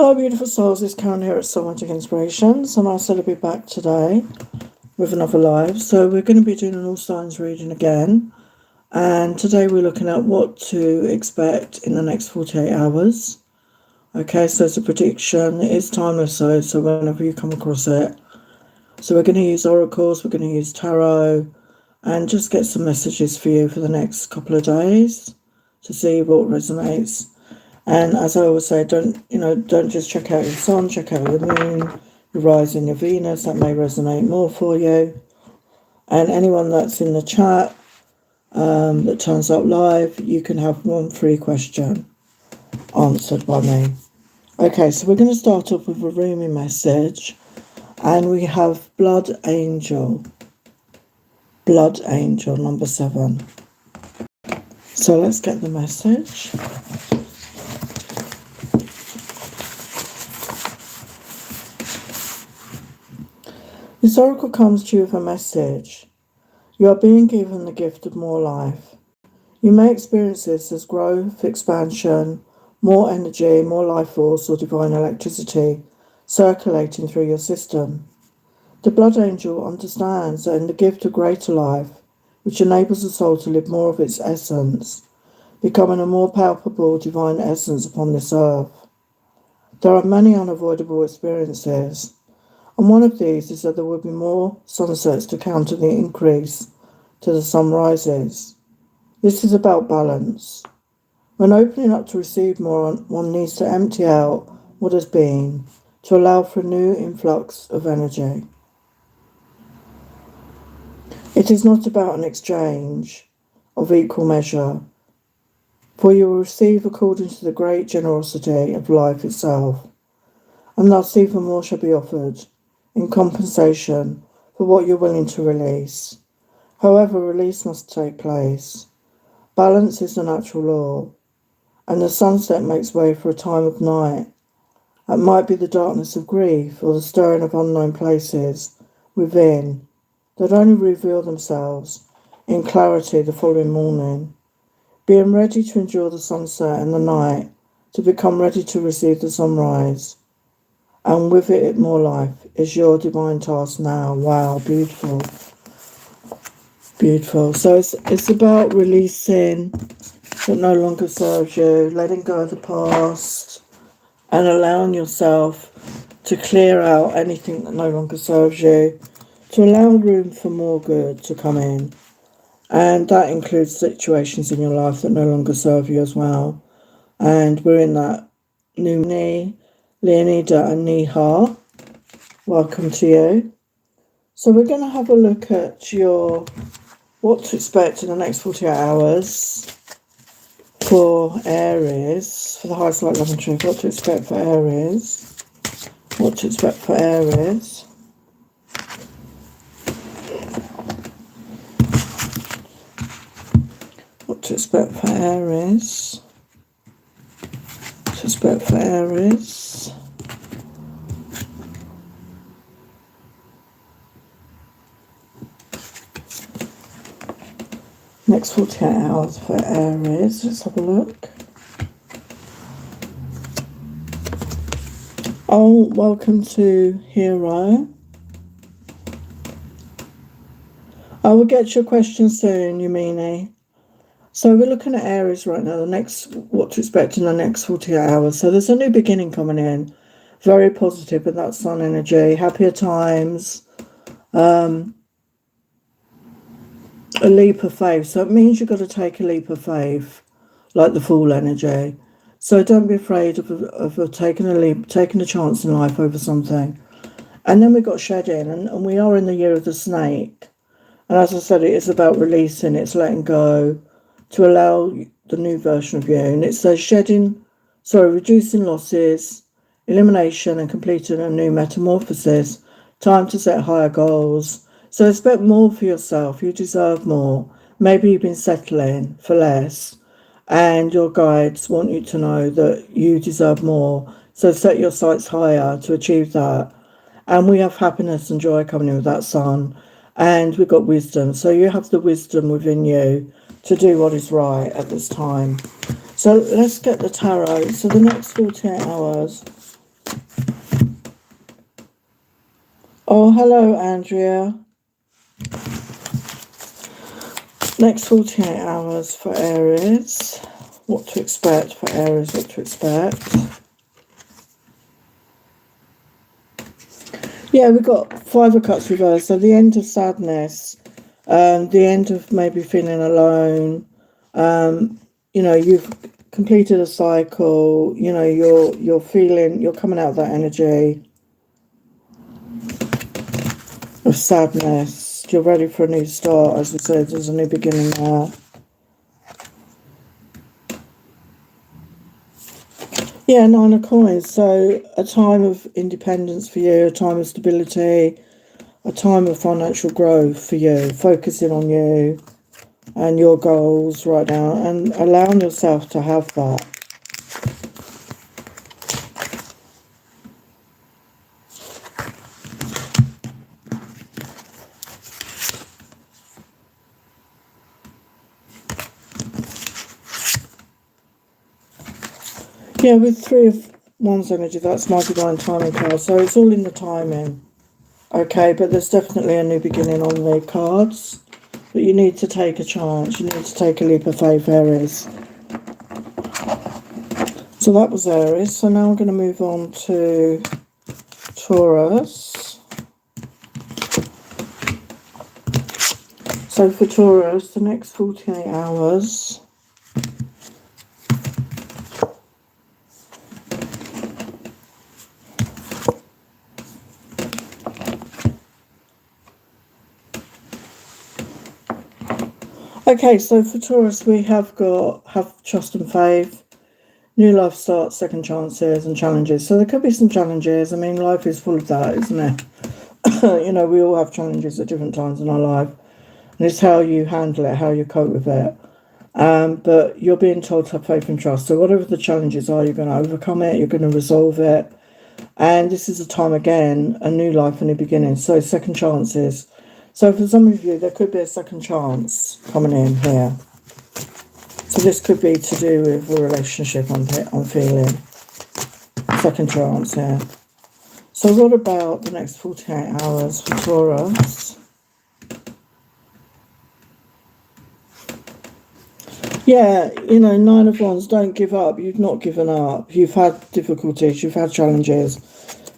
Hello, beautiful souls. It's Karen here at Soul Magic Inspirations, and I'm to be back today with another live. So we're going to be doing an all signs reading again, and today we're looking at what to expect in the next 48 hours. Okay, so it's a prediction. It is timeless, so whenever you come across it. So we're going to use oracles, we're going to use tarot, and just get some messages for you for the next couple of days to see what resonates. And as I always say, don't just check out your sun, check out your moon, your rising, your Venus. That may resonate more for you. And anyone that's in the chat that turns up live, you can have one free question answered by me. Okay, so we're going to start off with a Rumi message. And we have Blood Angel. Blood Angel, number 7. So let's get the message. This oracle comes to you with a message. You are being given the gift of more life. You may experience this as growth, expansion, more energy, more life force or divine electricity circulating through your system. The Blood Angel understands that in the gift of greater life, which enables the soul to live more of its essence, becoming a more palpable divine essence upon this earth. There are many unavoidable experiences, and one of these is that there will be more sunsets to counter the increase to the sunrises. This is about balance. When opening up to receive more, one needs to empty out what has been to allow for a new influx of energy. It is not about an exchange of equal measure, for you will receive according to the great generosity of life itself, and thus even more shall be offered in compensation for what you're willing to release. However, release must take place. Balance is the natural law, and the sunset makes way for a time of night. It might be the darkness of grief or the stirring of unknown places within that only reveal themselves in clarity the following morning. Being ready to endure the sunset and the night, to become ready to receive the sunrise, and with it more life, is your divine task now. Wow, beautiful. Beautiful. So it's about releasing what no longer serves you, letting go of the past, and allowing yourself to clear out anything that no longer serves you, to allow room for more good to come in. And that includes situations in your life that no longer serve you as well. And we're in that new Leonida and Neha. Welcome to you. So we're going to have a look at your what to expect in the next 48 hours for Aries, for the highest light, love and truth. What to expect for Aries. What to expect for Aries. What to expect for Aries. What to expect for Aries. Next 48 hours for Aries. Let's have a look. Oh, welcome to Hero. I will get your question soon, Yumini. So we're looking at Aries right now, what to expect in the next 48 hours. So there's a new beginning coming in. Very positive with that sun energy. Happier times. A leap of faith. So it means you've got to take a leap of faith, like the Fool energy. So don't be afraid of taking a leap, taking a chance in life over something. And then we've got shedding, and we are in the year of the snake. And as I said, it is about releasing, it's letting go to allow the new version of you. And it says reducing losses, elimination and completing a new metamorphosis, time to set higher goals. So expect more for yourself. You deserve more. Maybe you've been settling for less, and your guides want you to know that you deserve more. So set your sights higher to achieve that. And we have happiness and joy coming in with that sun. And we've got wisdom. So you have the wisdom within you to do what is right at this time. So let's get the tarot. So the next 48 hours Oh, hello, Andrea. Next 48 hours for Aries. What to expect for Aries, what to expect. Yeah, we've got Five of Cups reversed. So the end of sadness, the end of maybe feeling alone. You've completed a cycle. You're feeling, you're coming out of that energy of sadness. You're ready for a new start. As I said, there's a new beginning there. Yeah, Nine of Coins. So a time of independence for you, a time of stability, a time of financial growth for you, focusing on you and your goals right now and allowing yourself to have that. Yeah, with Three of Wands energy, that's my divine timing card. So it's all in the timing. Okay, but there's definitely a new beginning on the cards. But you need to take a chance. You need to take a leap of faith, Aries. So that was Aries. So now I'm going to move on to Taurus. So for Taurus, the next 48 hours. Okay, so for Taurus, we have trust and faith, new life starts, second chances and challenges. So there could be some challenges. I mean, life is full of that, isn't it? We all have challenges at different times in our life. And it's how you handle it, how you cope with it. But you're being told to have faith and trust. So whatever the challenges are, you're going to overcome it, you're going to resolve it. And this is a time, again, a new life, a new beginning. So second chances. So for some of you, there could be a second chance coming in here. So this could be to do with a relationship I'm feeling. Second chance here. So what about the next 48 hours for Taurus? Yeah, Nine of Wands, don't give up. You've not given up. You've had difficulties, you've had challenges.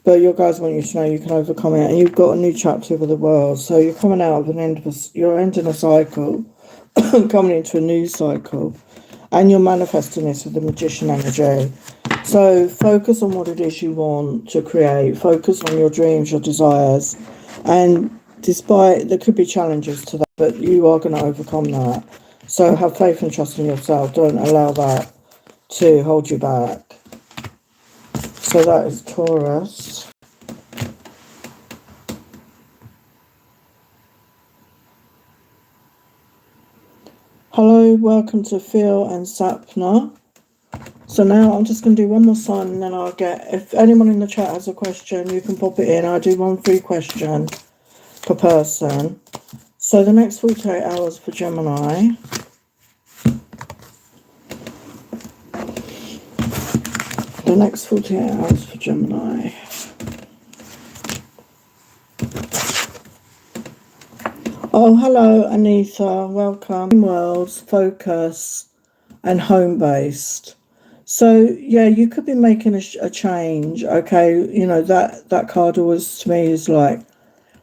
But your guys want you to know you can overcome it, and you've got a new chapter with the world. So you're coming out of you're ending a cycle, coming into a new cycle, and you're manifesting this with the Magician energy. So focus on what it is you want to create. Focus on your dreams, your desires, and despite there could be challenges to that, but you are going to overcome that. So have faith and trust in yourself. Don't allow that to hold you back. So that is Taurus. Hello, welcome to Phil and Sapna. So now I'm just going to do one more sign and then I'll if anyone in the chat has a question, you can pop it in. I'll do one free question per person. So the next 48 hours for Gemini. The next 48 hours for Gemini. Oh, hello, Anita. Welcome. Worlds, focus, and home-based. So, yeah, you could be making a change, okay? That card always, to me, is like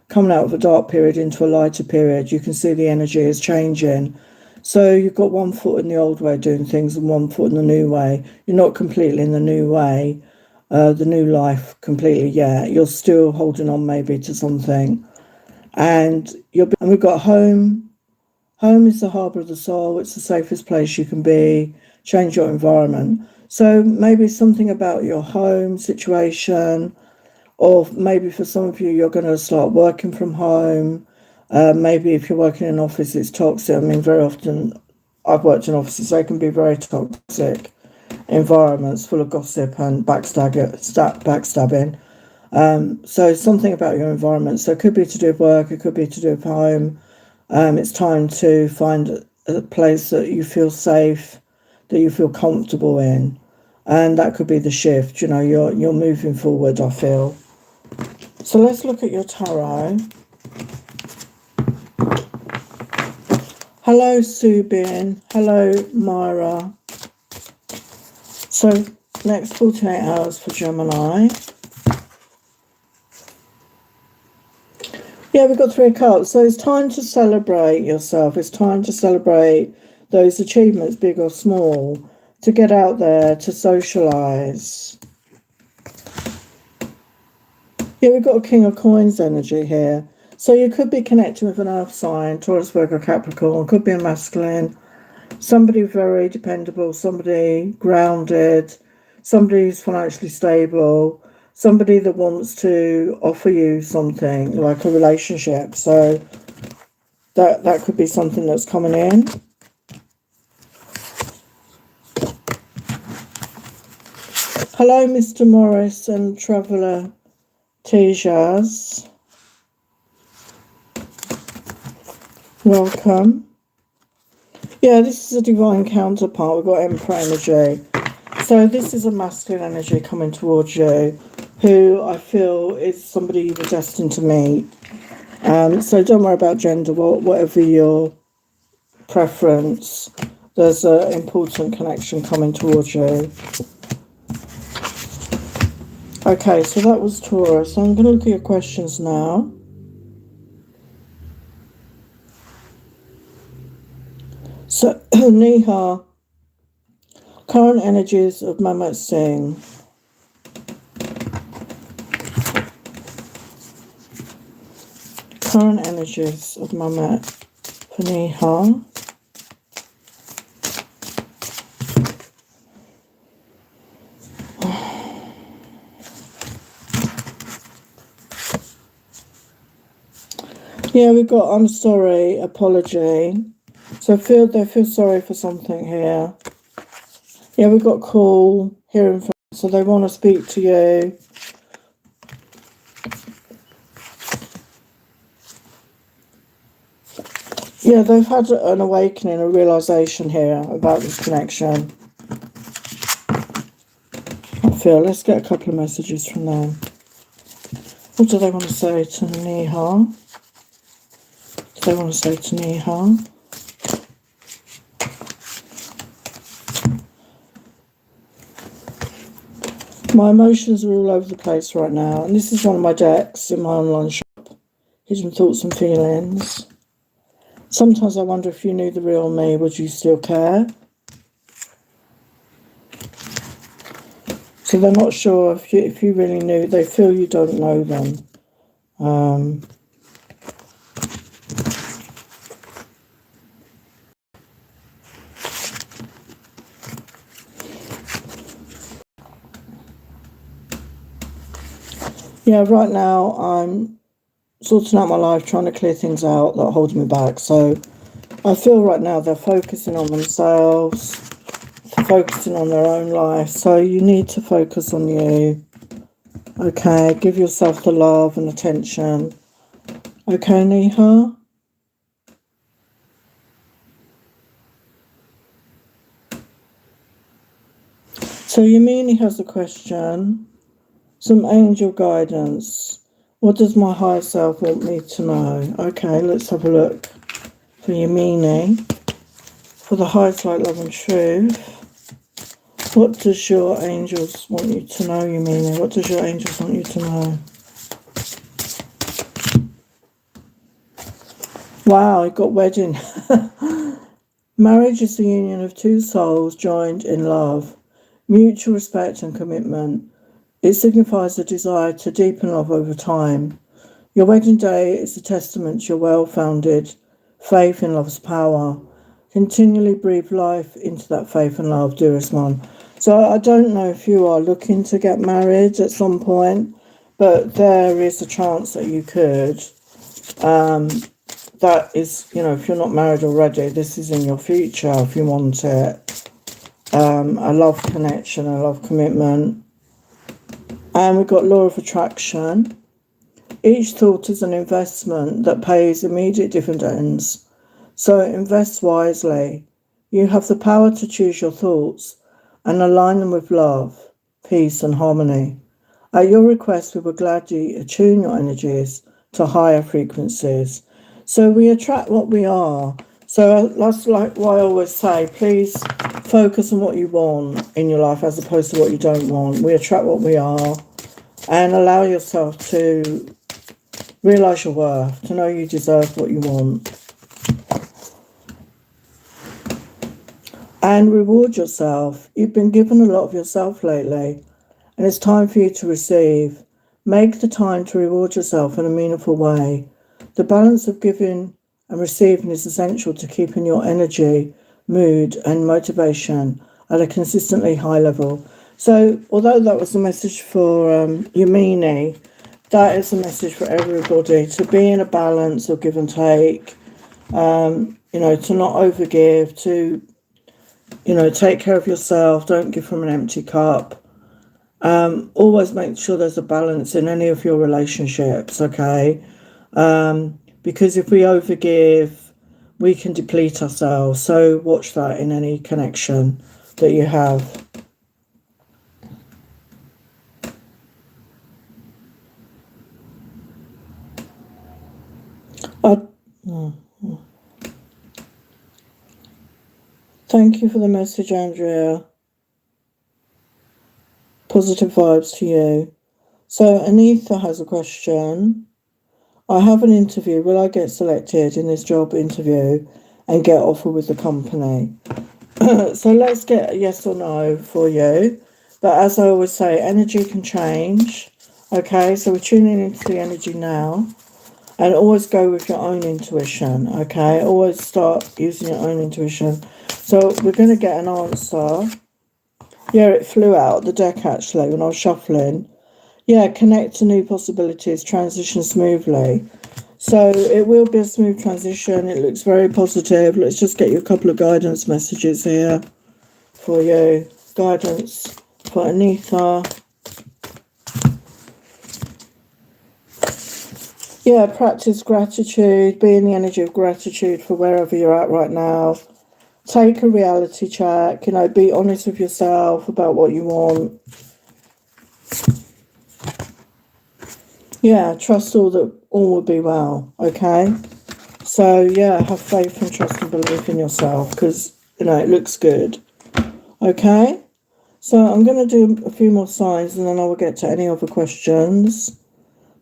coming out of a dark period into a lighter period. You can see the energy is changing. So you've got one foot in the old way of doing things and one foot in the new way. You're not completely in the new way, the new life completely yet. You're still holding on maybe to something. And we've got home. Home is the harbour of the soul. It's the safest place you can be. Change your environment. So maybe something about your home situation, or maybe for some of you, you're going to start working from home. Maybe if you're working in an office, it's toxic. I mean, very often I've worked in offices, they can be very toxic environments full of gossip and backstabbing. So something about your environment. So it could be to do with work, it could be to do with home. It's time to find a place that you feel safe, that you feel comfortable in. And that could be the shift. You're moving forward, I feel. So let's look at your tarot. Hello, Subin. Hello, Myra. So next 48 hours for Gemini. Yeah, we've got 3 cards. So it's time to celebrate yourself. It's time to celebrate those achievements, big or small, to get out there, to socialise. Yeah, we've got a King of Coins energy here. So you could be connecting with an earth sign, Taurus, Virgo, Capricorn, could be a masculine, somebody very dependable, somebody grounded, somebody who's financially stable, somebody that wants to offer you something like a relationship. So that could be something that's coming in. Hello, Mr. Morris and Traveller Tejas. Welcome. Yeah, this is a divine counterpart. We've got Emperor energy. So this is a masculine energy coming towards you, who I feel is somebody you were destined to meet. So don't worry about gender, whatever your preference. There's an important connection coming towards you. Okay, so that was Taurus. I'm going to look at your questions now. So, Neha, current energies of Mamat Singh. Current energies of Mamat for Neha. Yeah, we've got I'm sorry, apology. So they feel sorry for something here. Yeah, we've got call, hearing from, so they want to speak to you. Yeah, they've had an awakening, a realisation here about this connection. I feel, let's get a couple of messages from them. What do they want to say to Neha? What do they want to say to Neha? My emotions are all over the place right now. And this is one of my decks in my online shop. Hidden Thoughts and Feelings. Sometimes I wonder if you knew the real me, would you still care? So they're not sure if you really knew. They feel you don't know them. Yeah, right now I'm sorting out my life, trying to clear things out that are holding me back. So I feel right now they're focusing on themselves, focusing on their own life. So you need to focus on you. Okay, give yourself the love and attention. Okay, Neha? So Yamini has a question. Some angel guidance. What does my higher self want me to know? Okay, let's have a look for Yamini. For the highest light, love and truth. What does your angels want you to know, Yamini? What does your angels want you to know? Wow, I got wedding. Marriage is the union of two souls joined in love, mutual respect and commitment. It signifies a desire to deepen love over time. Your wedding day is a testament to your well-founded faith in love's power. Continually breathe life into that faith and love, dearest one. So I don't know if you are looking to get married at some point, but there is a chance that you could. That is, if you're not married already, this is in your future if you want it. A love connection, a love commitment. And we've got law of attraction. Each thought is an investment that pays immediate dividends. So invest wisely. You have the power to choose your thoughts and align them with love, peace and harmony. At your request, we will gladly attune your energies to higher frequencies. So we attract what we are. So that's like what I always say, please focus on what you want in your life as opposed to what you don't want. We attract what we are, and allow yourself to realise your worth, to know you deserve what you want. And reward yourself. You've been given a lot of yourself lately, and it's time for you to receive. Make the time to reward yourself in a meaningful way. The balance of giving and receiving is essential to keeping your energy, mood, and motivation at a consistently high level. So, although that was a message for Yamini, that is a message for everybody, to be in a balance of give and take, to not overgive, to, take care of yourself, don't give from an empty cup. Always make sure there's a balance in any of your relationships, okay? Because if we overgive, we can deplete ourselves. So watch that in any connection that you have. Thank you for the message, Andrea. Positive vibes to you. So Anita has a question. I have an interview. Will I get selected in this job interview and get offer with the company? So let's get a yes or no for you. But as I always say, energy can change. Okay, so we're tuning into the energy now. And always go with your own intuition, okay? Always start using your own intuition. So we're going to get an answer. Yeah, it flew out the deck actually when I was shuffling. Yeah, connect to new possibilities, transition smoothly. So it will be a smooth transition. It looks very positive. Let's just get you a couple of guidance messages here for you. Guidance for Anita. Yeah, practice gratitude. Be in the energy of gratitude for wherever you're at right now. Take a reality check. Be honest with yourself about what you want. Yeah, trust all will be well, okay? So, yeah, have faith and trust and belief in yourself because, it looks good. Okay? So I'm going to do a few more signs and then I will get to any other questions.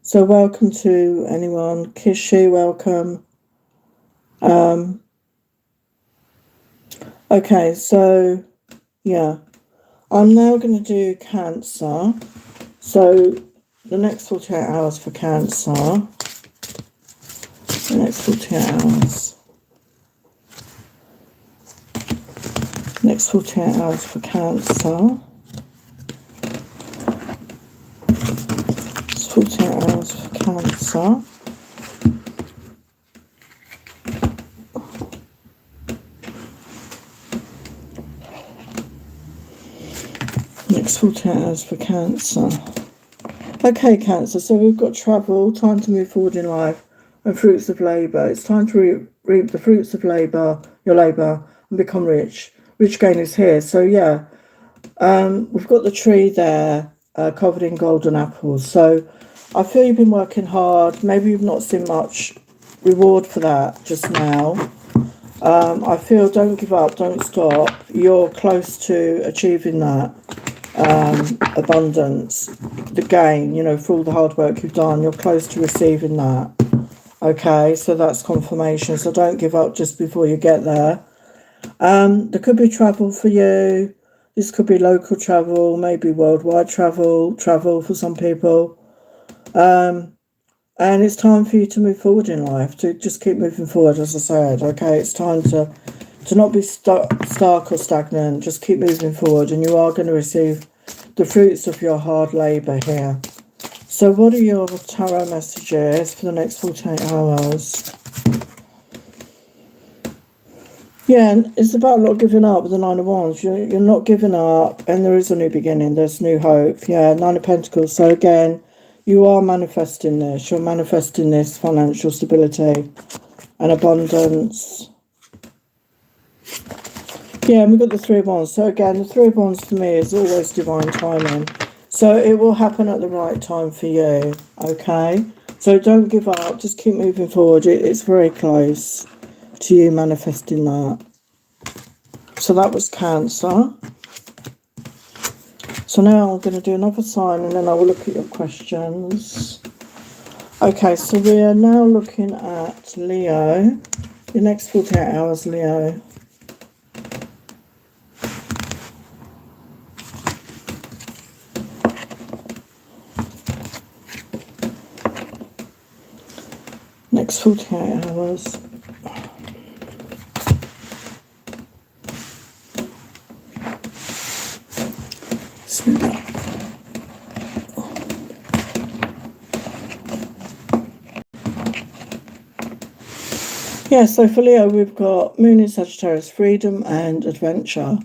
So welcome to anyone. Kishi, welcome. Okay, so, yeah. I'm now going to do Cancer. So the next 48 hours for Cancer. The next 48 hours. Next 48 hours for Cancer. It's 48 hours for Cancer. Next 48 hours for Cancer. Okay, Cancer, so we've got travel, time to move forward in life, and fruits of labour. It's time to reap the fruits of labour, your labour, and become rich. Rich gain is here. So, yeah, we've got the tree there covered in golden apples. So I feel you've been working hard. Maybe you've not seen much reward for that just now. I feel don't give up, don't stop. You're close to achieving that. Abundance, the gain, for all the hard work you've done, you're close to receiving that. Okay, so that's confirmation. So don't give up just before you get there. There could be travel for you. This could be local travel, maybe worldwide travel for some people. And it's time for you to move forward in life, to just keep moving forward, as I said. Okay, it's time to not be stuck or stagnant. Just keep moving forward and you are going to receive the fruits of your hard labour here. So what are your tarot messages for the next 48 hours? Yeah, it's about not giving up with the Nine of Wands. You're not giving up and there is a new beginning. There's new hope. Yeah, Nine of Pentacles. So again, you are manifesting this. You're manifesting this financial stability and abundance. Yeah, and we've got the Three of Wands. So again, the Three of Wands for me is always divine timing. So it will happen at the right time for you, okay? So don't give up, just keep moving forward. It's very close to you manifesting that. So that was Cancer. So now I'm going to do another sign and then I will look at your questions. Okay, so we are now looking at Leo. The next 48 hours, Leo. Next 48 hours. Yeah, so for Leo, we've got Moon in Sagittarius, freedom and adventure,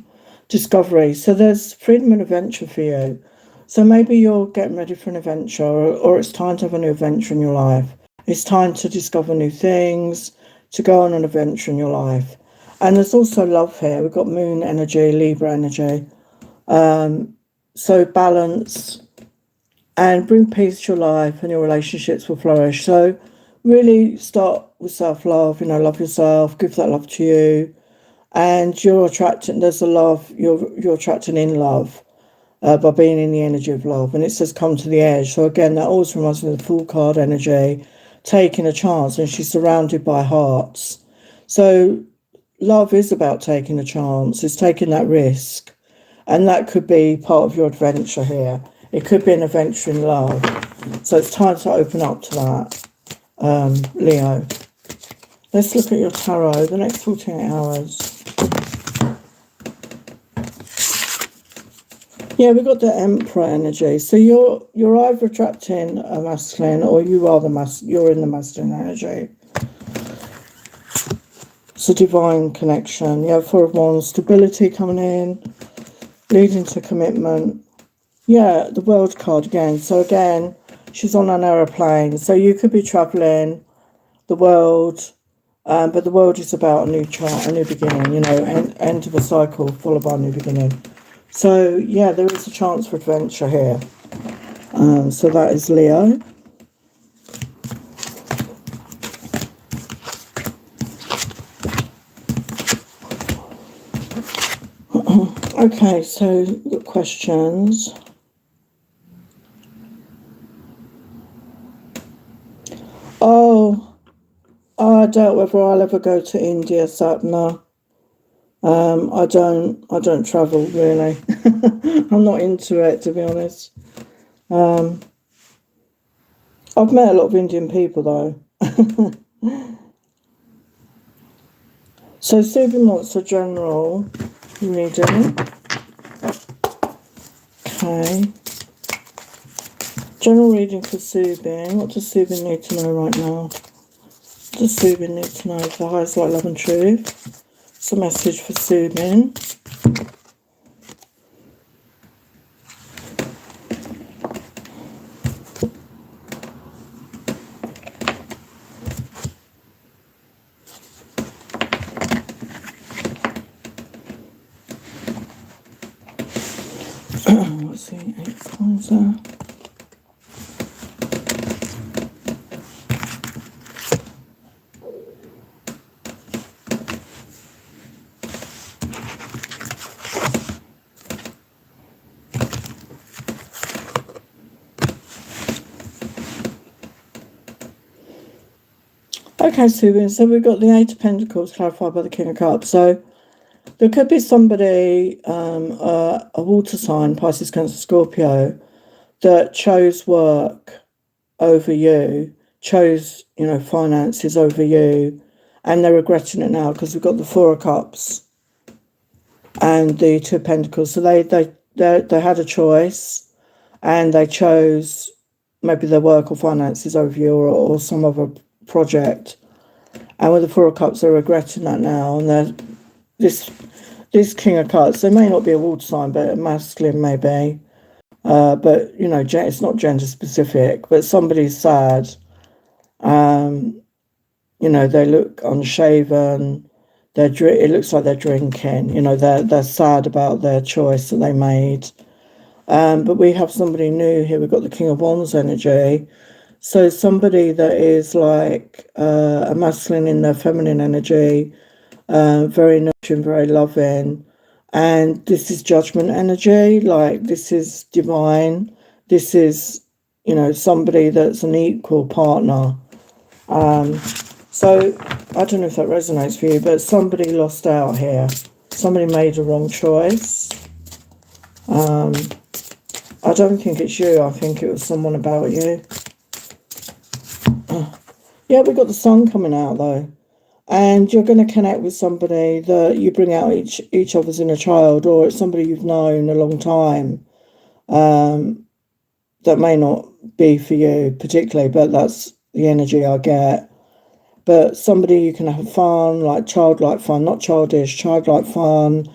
discovery. So there's freedom and adventure for you. So maybe you're getting ready for an adventure, or it's time to have a new adventure in your life. It's time to discover new things, to go on an adventure in your life. And there's also love here. We've got Moon energy, Libra energy. So balance and bring peace to your life and your relationships will flourish. So really start with self-love, love yourself, give that love to you. And you're attracting, there's a love, you're attracting in love by being in the energy of love. And it says come to the edge. So again, that always reminds me of the Fool card energy, taking a chance, and she's surrounded by hearts. So love is about taking a chance, it's taking that risk. And that could be part of your adventure here. It could be an adventure in love. So it's time to open up to that, Leo. Let's look at your tarot, the next 48 hours. Yeah, we've got the Emperor energy. So you're either attracting a masculine or you are you're in the masculine energy. It's a divine connection. You have Four of Wands, stability coming in, leading to commitment. Yeah, the World card again. So again, she's on an aeroplane. So you could be traveling the world, but the world is about a new chart, a new beginning, end of a cycle followed by a new beginning. So yeah, there is a chance for adventure here. So that is Leo. Okay, so the questions. I doubt whether I'll ever go to India, Sapna. I don't travel really. I'm not into it, to be honest. I've met a lot of Indian people though. So Subin wants a general reading. Okay. General reading for Subin. What does Subin need to know right now? What does Subin need to know for highest light, love and truth? It's a message for Subin. Let's see, 8 coins there. Okay, Subin, so we've got the Eight of Pentacles clarified by the King of Cups. So there could be somebody, a water sign, Pisces, Cancer, Scorpio, that chose work over you, chose, finances over you, and they're regretting it now because we've got the Four of Cups and the Two of Pentacles. So they had a choice and they chose maybe their work or finances over you or some other project. And with the Four of Cups, they're regretting that now. And this King of Cups, they may not be a water sign, but a masculine maybe. But, it's not gender specific, but somebody's sad. They look unshaven. It looks like they're drinking. They're sad about their choice that they made. But we have somebody new here. We've got the King of Wands energy. So somebody that is like a masculine in their feminine energy, very nurturing, very loving. And this is judgment energy, like this is divine. This is, you know, somebody that's an equal partner. So I don't know if that resonates for you, but somebody lost out here. Somebody made a wrong choice. I don't think it's you. I think it was someone about you. Yeah, we've got the sun coming out though. And you're going to connect with somebody that you bring out each other's inner child, or it's somebody you've known a long time. That may not be for you particularly, but that's the energy I get. But somebody you can have fun, like childlike fun, not childish, childlike fun.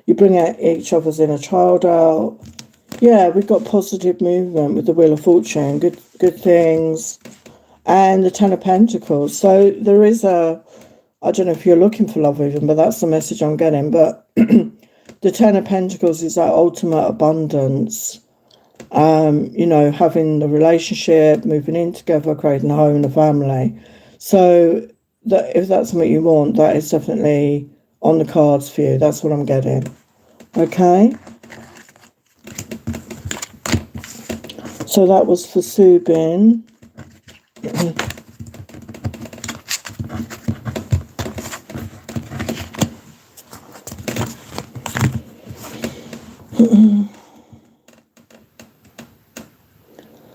You bring out each other's inner child out. Yeah, we've got positive movement with the Wheel of Fortune, good things. And the Ten of Pentacles. So there is I don't know if you're looking for love even, but that's the message I'm getting. But the Ten of Pentacles is that ultimate abundance. You know, having the relationship, moving in together, creating a home and a family. So that if that's something you want, that is definitely on the cards for you. That's what I'm getting. Okay. So that was for Subin.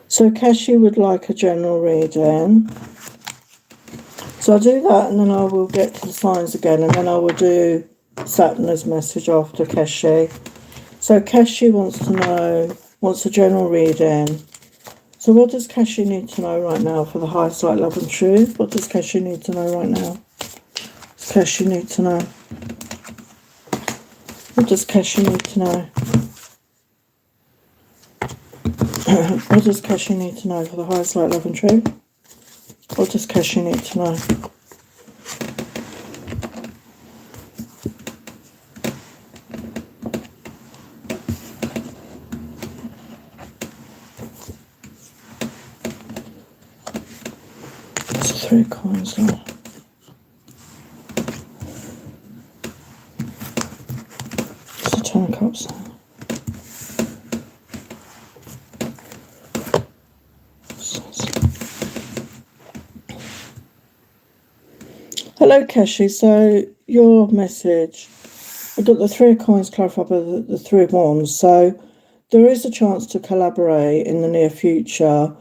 So Kashi would like a general reading. So I'll do that and then I will get to the signs again, and then I will do Saturn's message after Kashi. So Kashi wants a general reading. So what does Kashi need to know right now for the highest light, love and truth? What does Kashi need to know right now? What does Kashi need to know? What does Kashi need to know? What does Kashi need to know for the highest light, love and truth? What does Kashi need to know? It's 3 coins now. It's a 10 of cups now. Hello, Kashi. So your message, I've got the 3 of coins clarified by the 3 of wands. So there is a chance to collaborate in the near future.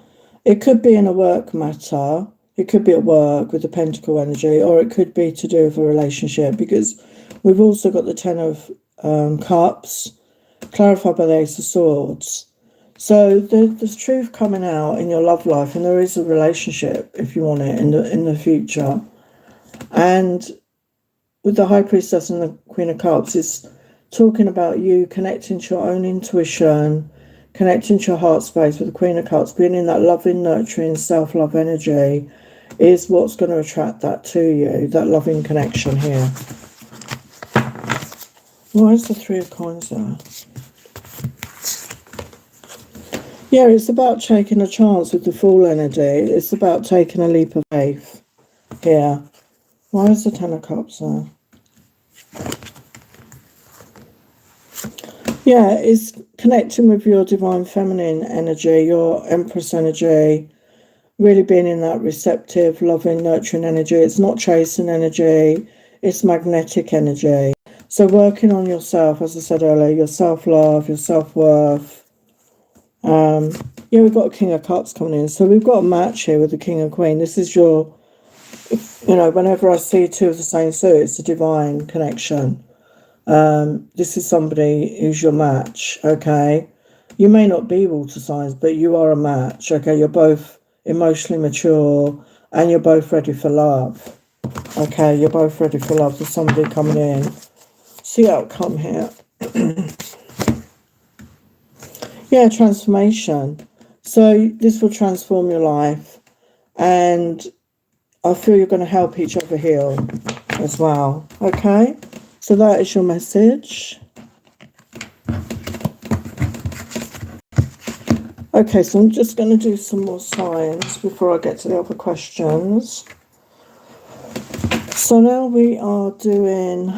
It could be in a work matter. It could be at work with the pentacle energy, or it could be to do with a relationship, because we've also got the 10 of cups clarified by the Ace of Swords. So there's truth coming out in your love life, and there is a relationship, if you want it, in the future. And with the High Priestess and the Queen of Cups, it's talking about you connecting to your own intuition, connecting to your heart space with the Queen of Cups, being in that loving, nurturing, self-love energy is what's going to attract that to you, that loving connection here. Why is the 3 of coins there? Yeah, it's about taking a chance with the Fool energy. It's about taking a leap of faith here. Why is the 10 of cups there? Yeah, it's connecting with your divine feminine energy, your Empress energy, really being in that receptive, loving, nurturing energy. It's not chasing energy, it's magnetic energy. So working on yourself, as I said earlier, your self-love, your self-worth. Yeah, we've got a King of Cups coming in. So we've got a match here with the King and Queen. This is your, you know, whenever I see 2 of the same suit, it's a divine connection. This is somebody who's your match, okay? You may not be water signs, but you are a match, okay? You're both emotionally mature and you're both ready for love, okay? You're both ready for love. There's somebody coming in. See outcome here. Yeah, transformation. So this will transform your life, and I feel you're going to help each other heal as well, okay? So that is your message. Okay, so I'm just going to do some more signs before I get to the other questions. So now we are doing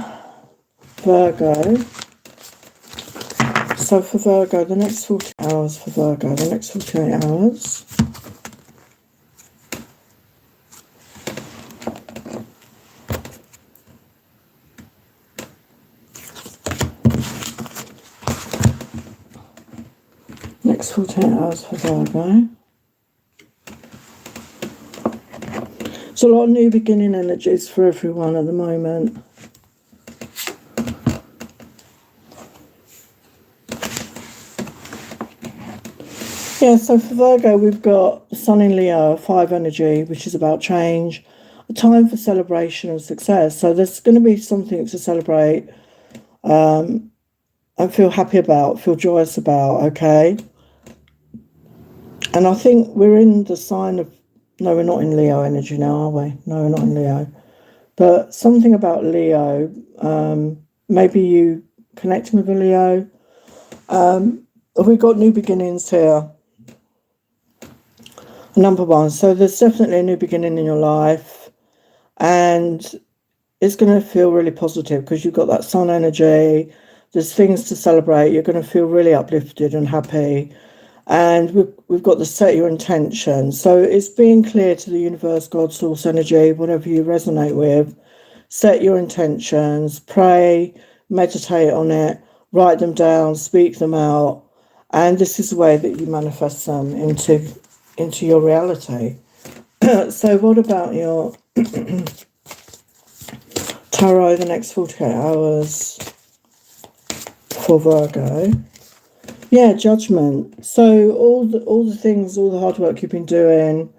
Virgo. So for Virgo, the next 40 hours for Virgo, the next 48 hours. Next 48 hours for Virgo. So a lot of new beginning energies for everyone at the moment. Yeah, so for Virgo, we've got Sun in Leo, 5 energy, which is about change, a time for celebration and success. So there's going to be something to celebrate and feel happy about, feel joyous about, okay? And I think we're in the sign of, no, we're not in Leo energy now, are we? No, we're not in Leo. But something about Leo, maybe you connecting with a Leo. We've got new beginnings here. Number one, so there's definitely a new beginning in your life, and it's going to feel really positive because you've got that sun energy. There's things to celebrate. You're going to feel really uplifted and happy, and we've got the set your intention. So it's being clear to the universe, God, source energy, whatever you resonate with. Set your intentions, pray, meditate on it, write them down, speak them out, and this is the way that you manifest them into your reality. So what about your tarot the next 48 hours for Virgo? Yeah, judgment. So all the things, all the hard work you've been doing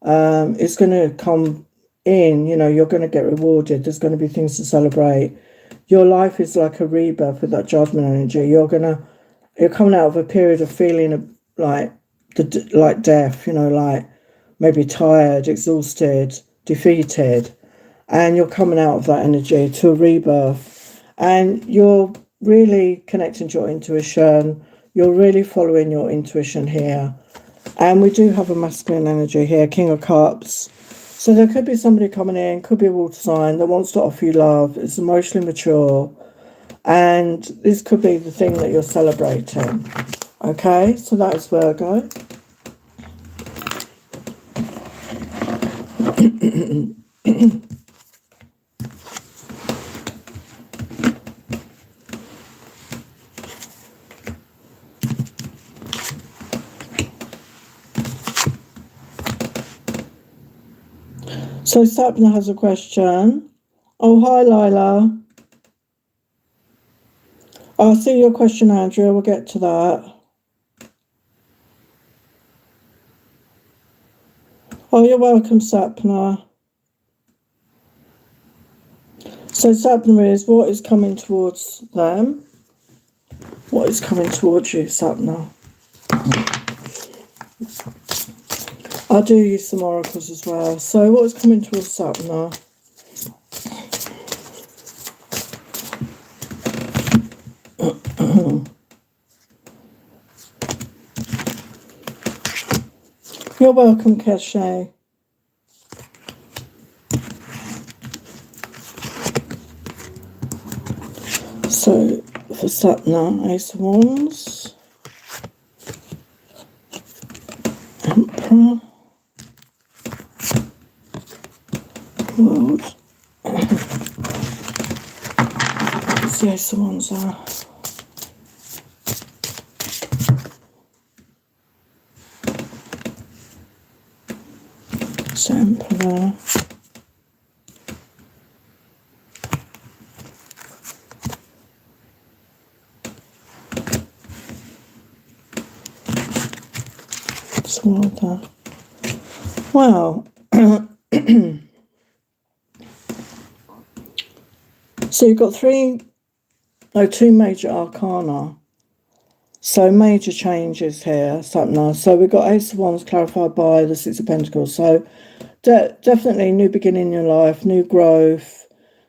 is going to come in. You know, you're going to get rewarded. There's going to be things to celebrate. Your life is like a rebirth with that judgment energy. You're coming out of a period of feeling like death, you know, like maybe tired, exhausted, defeated, and you're coming out of that energy to a rebirth, and you're really connecting to your intuition. You're really following your intuition here, and we do have a masculine energy here, King of Cups. So there could be somebody coming in, could be a water sign that wants to offer you love. It's emotionally mature, and this could be the thing that you're celebrating. Okay, so that is Virgo. So Sapna has a question. Oh, hi, Lila. I'll see your question, Andrea. We'll get to that. Oh, you're welcome, Sapna. So Sapna is, what is coming towards them? What is coming towards you, Sapna? I'll do you some oracles as well. So what is coming towards Sapna? You're welcome, Keshe. So for Sapna, Ace of Wands, Emperor, World. What's the Ace of Wands are? So Emperor. Water. Wow. So you've got two major arcana. So major changes here, Sapna. So we've got Ace of Wands clarified by the Six of Pentacles. So definitely new beginning in your life, new growth,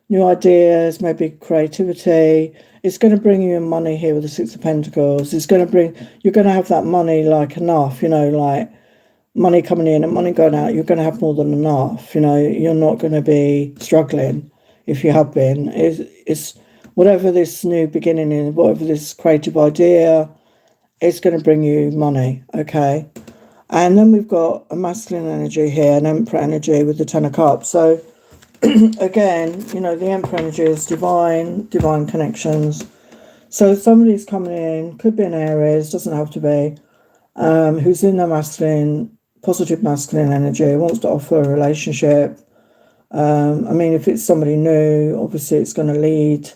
new ideas, maybe creativity. It's going to bring you in money here with the Six of Pentacles. It's going to bring, you're going to have that money like enough, you know, like money coming in and money going out. You're going to have more than enough, you know, you're not going to be struggling if you have been. It's whatever this new beginning is, whatever this creative idea, it's going to bring you money, okay? And then we've got a masculine energy here, an Emperor energy with the Ten of Cups. So again, you know, the Emperor energy is divine connections. So somebody's coming in, could be an Aries, doesn't have to be, who's in the masculine, positive masculine energy, wants to offer a relationship. I mean, if it's somebody new, obviously it's going to lead.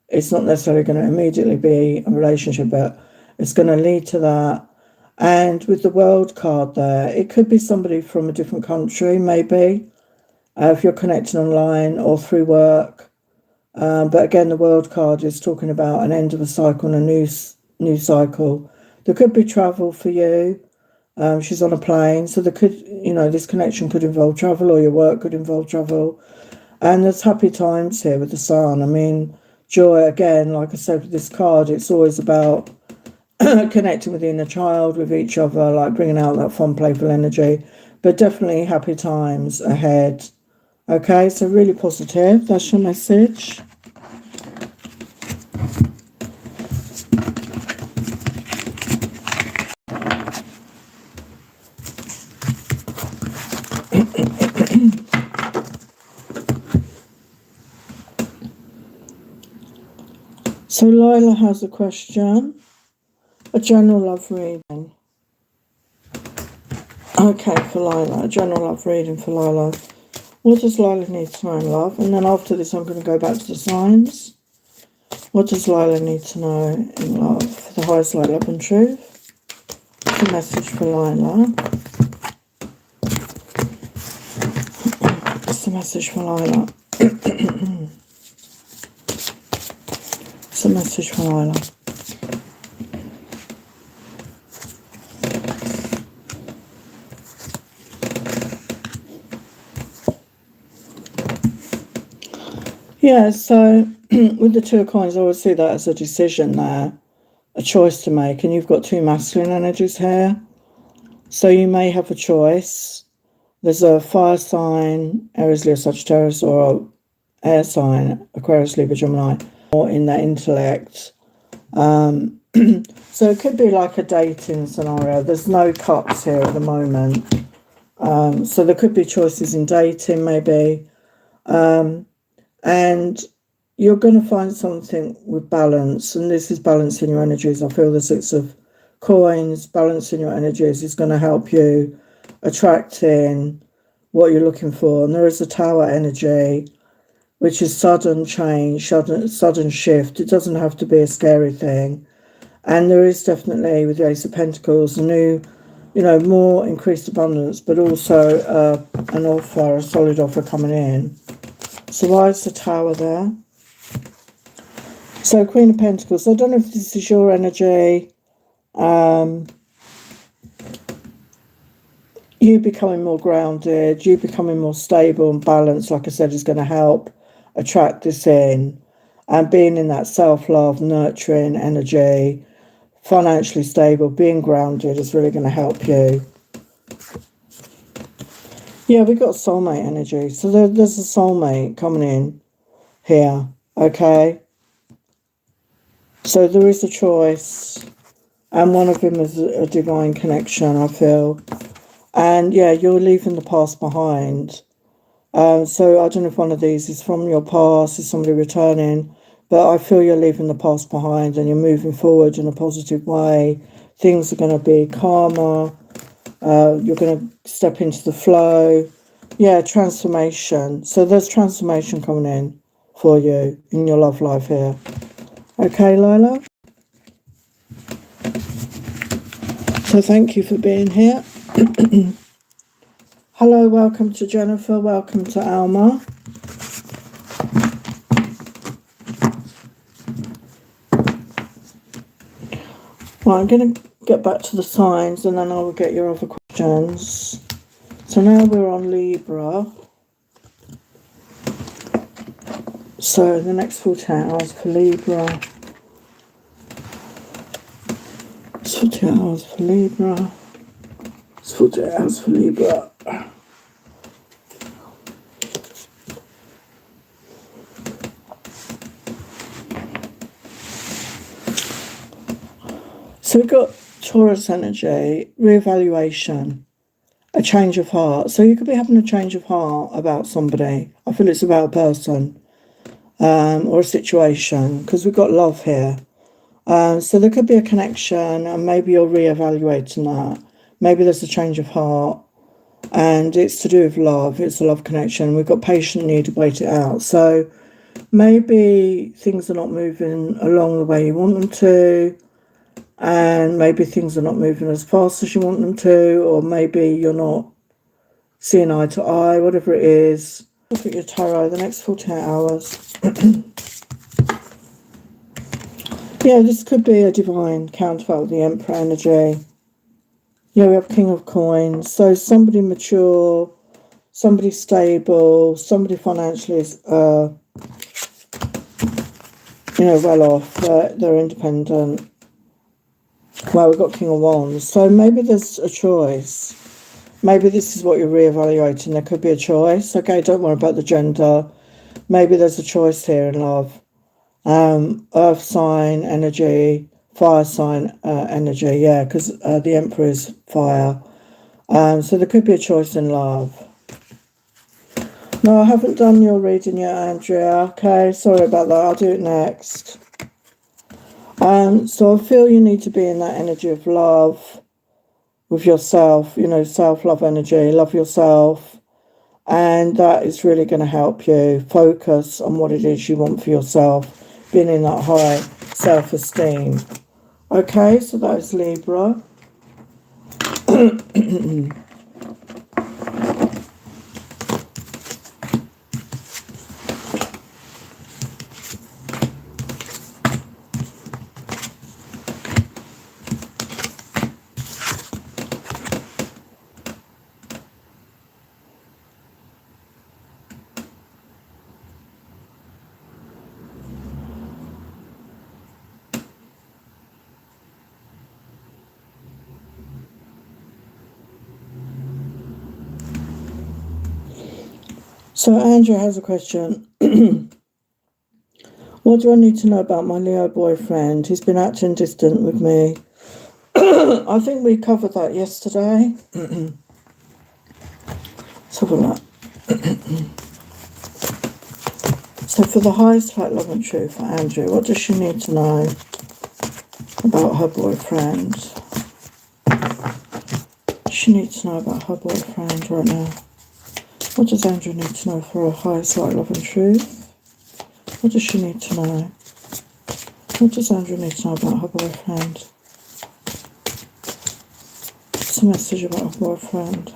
It's not necessarily going to immediately be a relationship, but it's going to lead to that. And with the World card there, it could be somebody from a different country, maybe, if you're connecting online or through work. But again, the World card is talking about an end of a cycle and a new cycle. There could be travel for you. She's on a plane, so there could, you know, this connection could involve travel, or your work could involve travel. And there's happy times here with the Sun. I mean, joy, again, like I said with this card, it's always about connecting with the inner child, with each other, like bringing out that fun, playful energy. But definitely happy times ahead. Okay, so really positive. That's your message. So Lila has a question. A general love reading. Okay, for Lila. A general love reading for Lila. What does Lila need to know in love? And then after this, I'm going to go back to the signs. What does Lila need to know in love? For the highest light, love and truth. What's the message for Lila? What's the message for Lila? What's the message for Lila? Yeah, so with the Two of Coins, I always see that as a decision there, a choice to make. And you've got two masculine energies here. So you may have a choice. There's a fire sign, Aries, Leo, Sagittarius, or air sign, Aquarius, Libra, Gemini, or in that intellect. So it could be like a dating scenario. There's no cups here at the moment. So there could be choices in dating, maybe. And you're going to find something with balance. And this is balancing your energies. I feel the Six of Coins, balancing your energies is going to help you attracting what you're looking for. And there is a Tower energy, which is sudden change, sudden shift. It doesn't have to be a scary thing. And there is definitely, with the Ace of Pentacles, a new, you know, more increased abundance, but also an offer, a solid offer coming in. So why is the Tower there? So Queen of Pentacles. I don't know if this is your energy. You becoming more grounded, you becoming more stable and balanced, like I said, is going to help attract this in. And being in that self-love, nurturing energy, financially stable, being grounded is really going to help you. Yeah, we got soulmate energy. So there's a soulmate coming in here, okay? So there is a choice. And one of them is a divine connection, I feel. And yeah, you're leaving the past behind. So I don't know if one of these is from your past, is somebody returning. But I feel you're leaving the past behind and you're moving forward in a positive way. Things are going to be calmer. You're going to step into the flow. Yeah, transformation. So there's transformation coming in for you in your love life here. Okay, Lila? So thank you for being here. Hello, welcome to Jennifer. Welcome to Alma. Right, I'm going to get back to the signs and then I will get your other questions. So now we're on Libra. So the next 48 hours for Libra. It's 48 hours for Libra. It's 48 hours for Libra. So we've got Taurus energy, reevaluation, a change of heart. So you could be having a change of heart about somebody. I feel it's about a person or a situation, because we've got love here. So there could be a connection, and maybe you're reevaluating that. Maybe there's a change of heart, and it's to do with love. It's a love connection. We've got patient need to wait it out. So maybe things are not moving along the way you want them to, and maybe things are not moving as fast as you want them to, or maybe you're not seeing eye to eye, whatever it is. Look at your tarot the next 48 hours. Yeah, this could be a divine counterpart with the Emperor energy. Yeah, we have King of Coins. So somebody mature, somebody stable, somebody financially is, well off. They're independent. Well, we've got King of Wands. So maybe there's a choice. Maybe this is what you're reevaluating. There could be a choice. Okay, don't worry about the gender. Maybe there's a choice here in love. Earth sign energy, fire sign energy, yeah, because the Emperor is fire. So there could be a choice in love. No, I haven't done your reading yet, Andrea. Okay, sorry about that. I'll do it next. So I feel you need to be in that energy of love with yourself, self-love energy, love yourself. And that is really going to help you focus on what it is you want for yourself, being in that high self-esteem. Okay, so that is Libra. So Andrea has a question. What do I need to know about my Leo boyfriend? He's been acting distant with me. I think we covered that yesterday. Let's have a look. So for the highest fact, love and truth for Andrea, what does she need to know about her boyfriend? She needs to know about her boyfriend right now. What does Andrea need to know for her highest light, love and truth? What does she need to know? What does Andrea need to know about her boyfriend? What's the message about her boyfriend?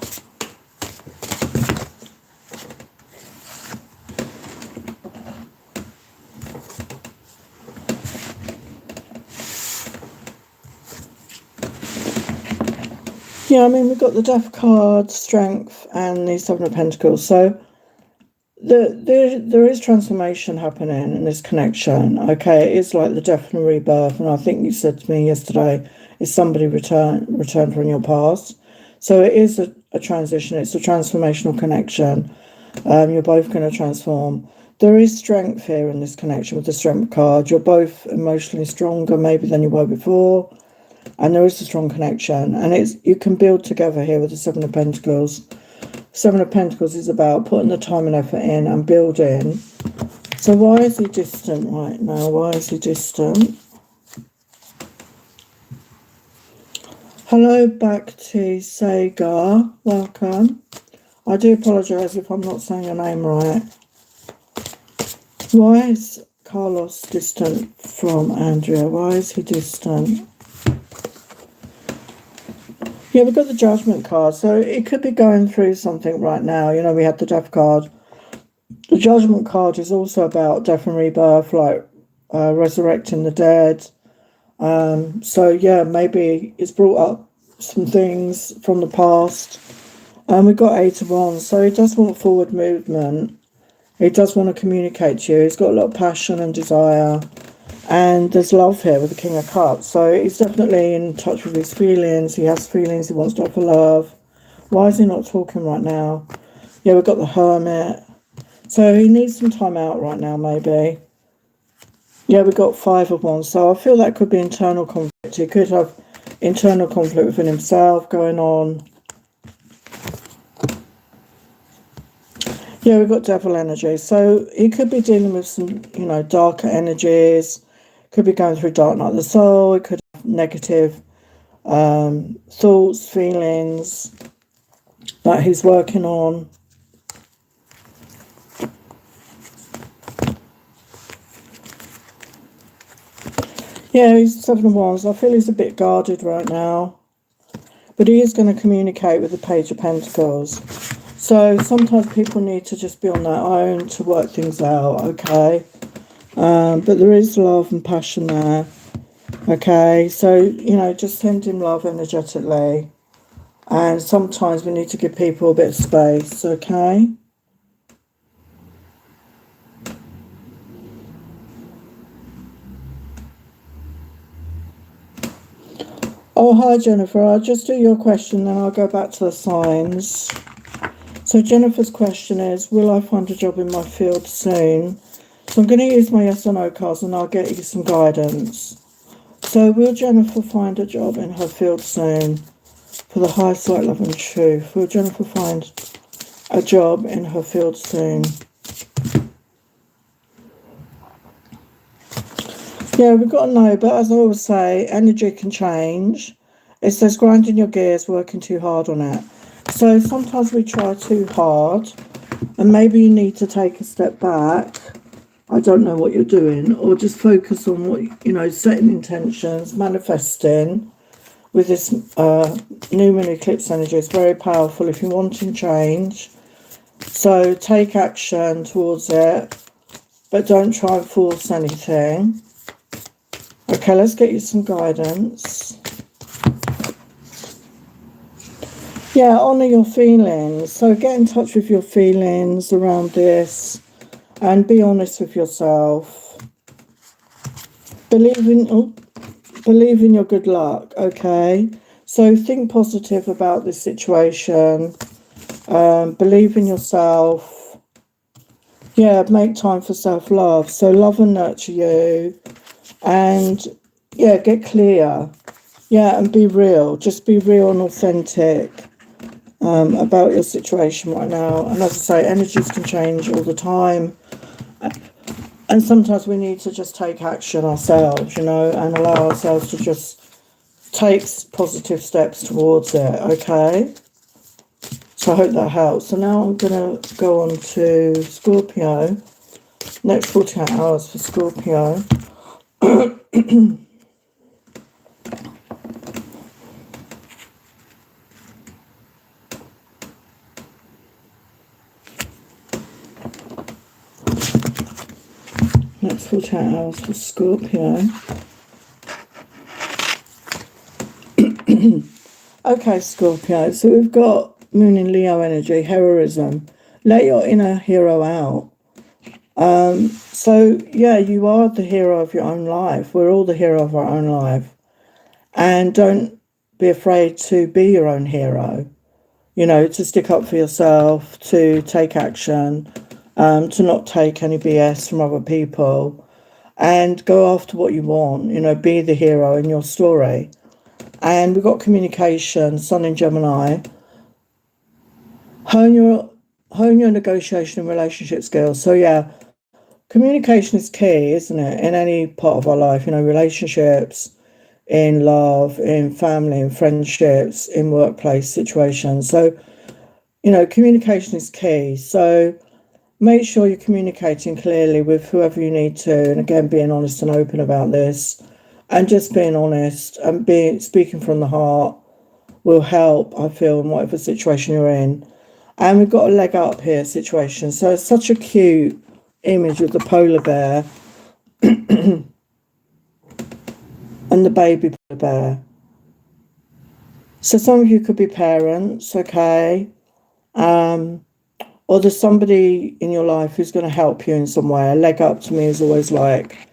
Yeah, I mean, we've got the Death card, Strength, and the Seven of Pentacles. So there is transformation happening in this connection. Okay, it is like the death and rebirth. And I think you said to me yesterday, is somebody returned from your past. So it is a transition. It's a transformational connection. You're both going to transform. There is strength here in this connection with the Strength card. You're both emotionally stronger maybe than you were before. And there is a strong connection, and you can build together here with the Seven of Pentacles. Seven of Pentacles is about putting the time and effort in and building. So why is he distant right now? Why is he distant? Hello, Bhakti Sagar. Welcome. I do apologise if I'm not saying your name right. Why is Carlos distant from Andrea? Why is he distant? Yeah, we've got the Judgment card. So it could be going through something right now. We had the Death card. The Judgment card is also about death and rebirth, like resurrecting the dead. So, yeah, maybe it's brought up some things from the past. And we've got Eight of Wands. So it does want forward movement. He does want to communicate to you. He's got a lot of passion and desire. And there's love here with the King of Cups. So he's definitely in touch with his feelings. He has feelings. He wants to offer love. Why is he not talking right now? Yeah, we've got the Hermit. So he needs some time out right now, maybe. Yeah, we've got 5 of Wands. So I feel that could be internal conflict. He could have internal conflict within himself going on. Yeah, we've got Devil energy. So he could be dealing with some, darker energies. Could be going through dark night of the soul. It could have negative thoughts, feelings that he's working on. Yeah, he's 7 of Wands. I feel he's a bit guarded right now. But he is going to communicate with the Page of Pentacles. So sometimes people need to just be on their own to work things out, okay? But there is love and passion there, okay? So, just send him love energetically. And sometimes we need to give people a bit of space, okay? Oh, hi, Jennifer. I'll just do your question, then I'll go back to the signs. So Jennifer's question is, will I find a job in my field soon? So I'm going to use my yes or no cards and I'll get you some guidance. So will Jennifer find a job in her field soon? For the highest light, love and truth. Will Jennifer find a job in her field soon? Yeah, we've got to know, but as I always say, energy can change. It says grinding your gears, working too hard on it. So sometimes we try too hard and maybe you need to take a step back. I don't know what you're doing, or just focus on what, setting intentions, manifesting with this new moon eclipse energy. It's very powerful if you're wanting change. So take action towards it, but don't try and force anything. Okay, let's get you some guidance. Yeah, honour your feelings. So get in touch with your feelings around this and be honest with yourself. Believe in your good luck, okay? So think positive about this situation. Believe in yourself. Yeah, make time for self-love. So love and nurture you. And, yeah, get clear. Yeah, and be real. Just be real and authentic. About your situation right now. And as I say, energies can change all the time. And sometimes we need to just take action ourselves, and allow ourselves to just take positive steps towards it, okay? So I hope that helps. So now I'm going to go on to Scorpio. Next 48 hours for Scorpio. Next 48 hours for Scorpio. Okay, Scorpio. So we've got Moon in Leo energy, heroism. Let your inner hero out. So, yeah, you are the hero of your own life. We're all the hero of our own life. And don't be afraid to be your own hero. To stick up for yourself, to take action, to not take any BS from other people, and go after what you want. Be the hero in your story. And we've got communication, Sun in Gemini. Hone your negotiation and relationship skills. So yeah, communication is key, isn't it? In any part of our life, relationships, in love, in family, in friendships, in workplace situations. So, communication is key. So make sure you're communicating clearly with whoever you need to. And again, being honest and open about this. And just being honest and speaking from the heart will help, I feel, in whatever situation you're in. And we've got a leg up here situation. So it's such a cute image with the polar bear and the baby polar bear. So some of you could be parents, okay? or there's somebody in your life who's going to help you in some way. A leg up to me is always like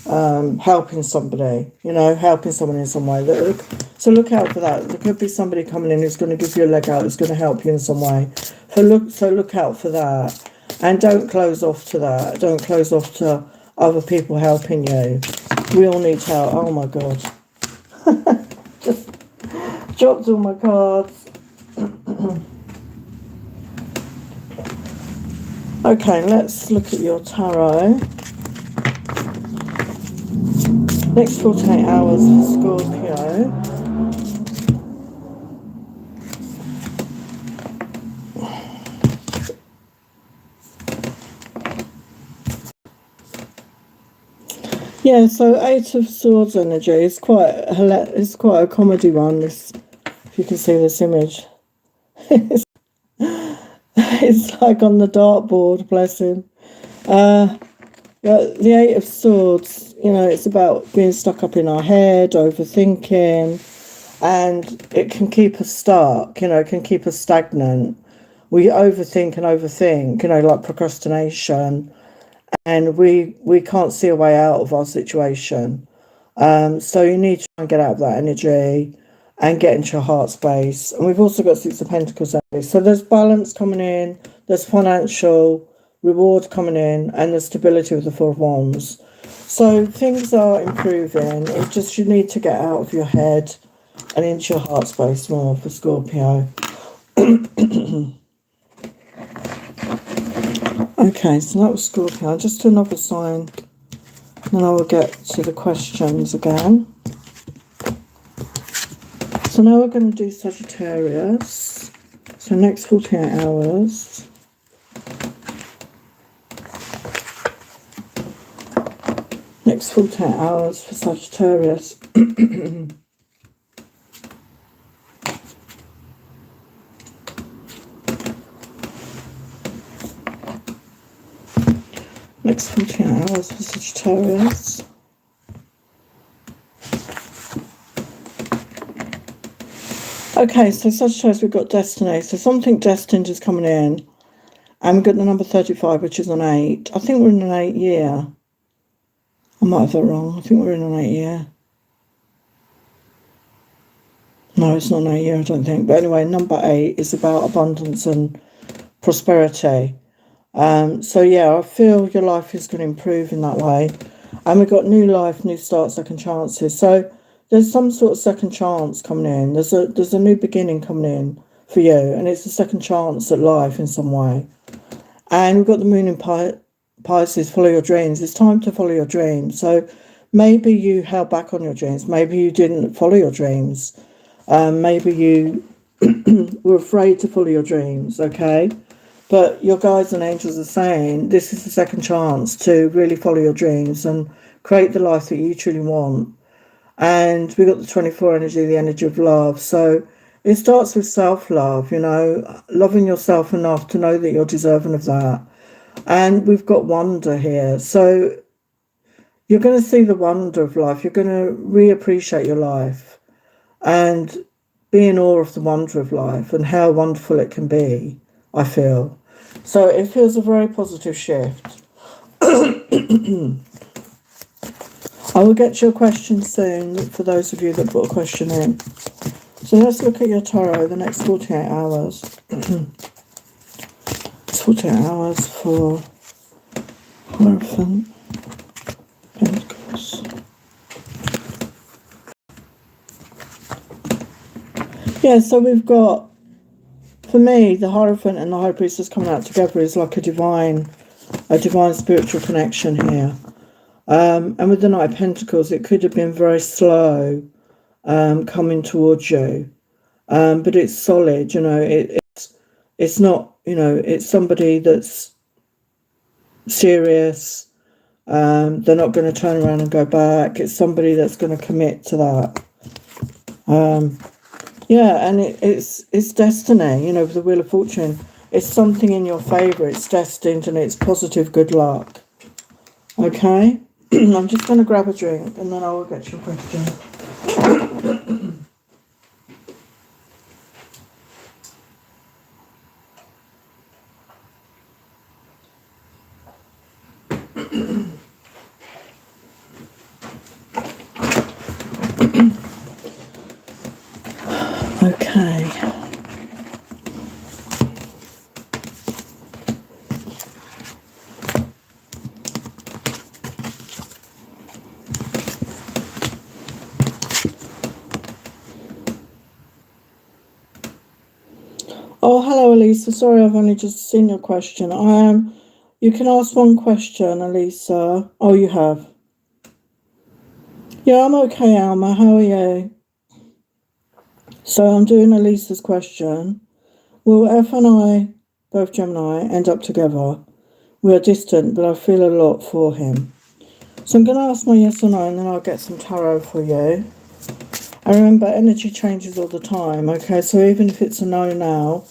helping somebody, helping someone in some way. So look out for that. There could be somebody coming in who's going to give you a leg out, who's going to help you in some way. So look out for that. And don't close off to that. Don't close off to other people helping you. We all need help. Oh my God. Just dropped all my cards. Okay, let's look at your tarot. Next 48 hours for Scorpio. Yeah, so Eight of Swords energy is quite a comedy one. If you can see this image, it's like on the dartboard. Bless him. The Eight of Swords, it's about being stuck up in our head, overthinking, and it can keep us stuck. It can keep us stagnant. We overthink and overthink. Like procrastination. And we can't see a way out of our situation. So you need to try and get out of that energy and get into your heart space. And we've also got Six of Pentacles energy. So there's balance coming in, there's financial reward coming in, and there's stability with the Four of Wands. So things are improving. It's just you need to get out of your head and into your heart space more for Scorpio. Okay, so that was Scorpio. I'll just do another sign, then I will get to the questions again. So now we're going to do Sagittarius. So next 48 hours. Next 48 hours for Sagittarius. Next 48 hours for Sagittarius. Okay, so Sagittarius, we've got destiny. So something destined is coming in. And we've got the number 35, which is an 8. I think we're in an 8 year. I might have that wrong. I think we're in an 8 year. No, it's not an 8 year, I don't think. But anyway, number 8 is about abundance and prosperity. So yeah, I feel your life is going to improve in that way. And we've got new life, new start, second chances. So there's some sort of second chance coming in. There's a new beginning coming in for you, and it's a second chance at life in some way. And we've got the moon in Pisces, follow your dreams. It's time to follow your dreams. So maybe you held back on your dreams. Maybe you didn't follow your dreams. Maybe you were afraid to follow your dreams, okay? But your guides and angels are saying this is the second chance to really follow your dreams and create the life that you truly want. And we got the 24 energy, the energy of love. So it starts with self-love, loving yourself enough to know that you're deserving of that. And we've got wonder here. So you're going to see the wonder of life. You're going to reappreciate your life and be in awe of the wonder of life and how wonderful it can be, I feel. So it feels a very positive shift. I will get to your question soon for those of you that put a question in. So let's look at your tarot the next 48 hours. It's 48 hours for Hierophant, Pentacles. Yeah, so we've got, for me, the Hierophant and the High Priestess coming out together is like a divine spiritual connection here. And with the Knight of Pentacles, it could have been very slow coming towards you. But it's solid, it's not, it's somebody that's serious. They're not going to turn around and go back. It's somebody that's going to commit to that. Yeah, and it's destiny, with the Wheel of Fortune. It's something in your favour. It's destined and it's positive good luck. Okay? I'm just going to grab a drink and then I will get your question. Okay. Oh, hello, Elisa. Sorry, I've only just seen your question. You can ask one question, Elisa. Oh, you have. Yeah, I'm okay, Alma. How are you? So I'm doing Elisa's question. Will F and I, both Gemini, end up together? We are distant, but I feel a lot for him. So I'm going to ask my yes or no, and then I'll get some tarot for you. And remember, energy changes all the time, okay? So even if it's a no now,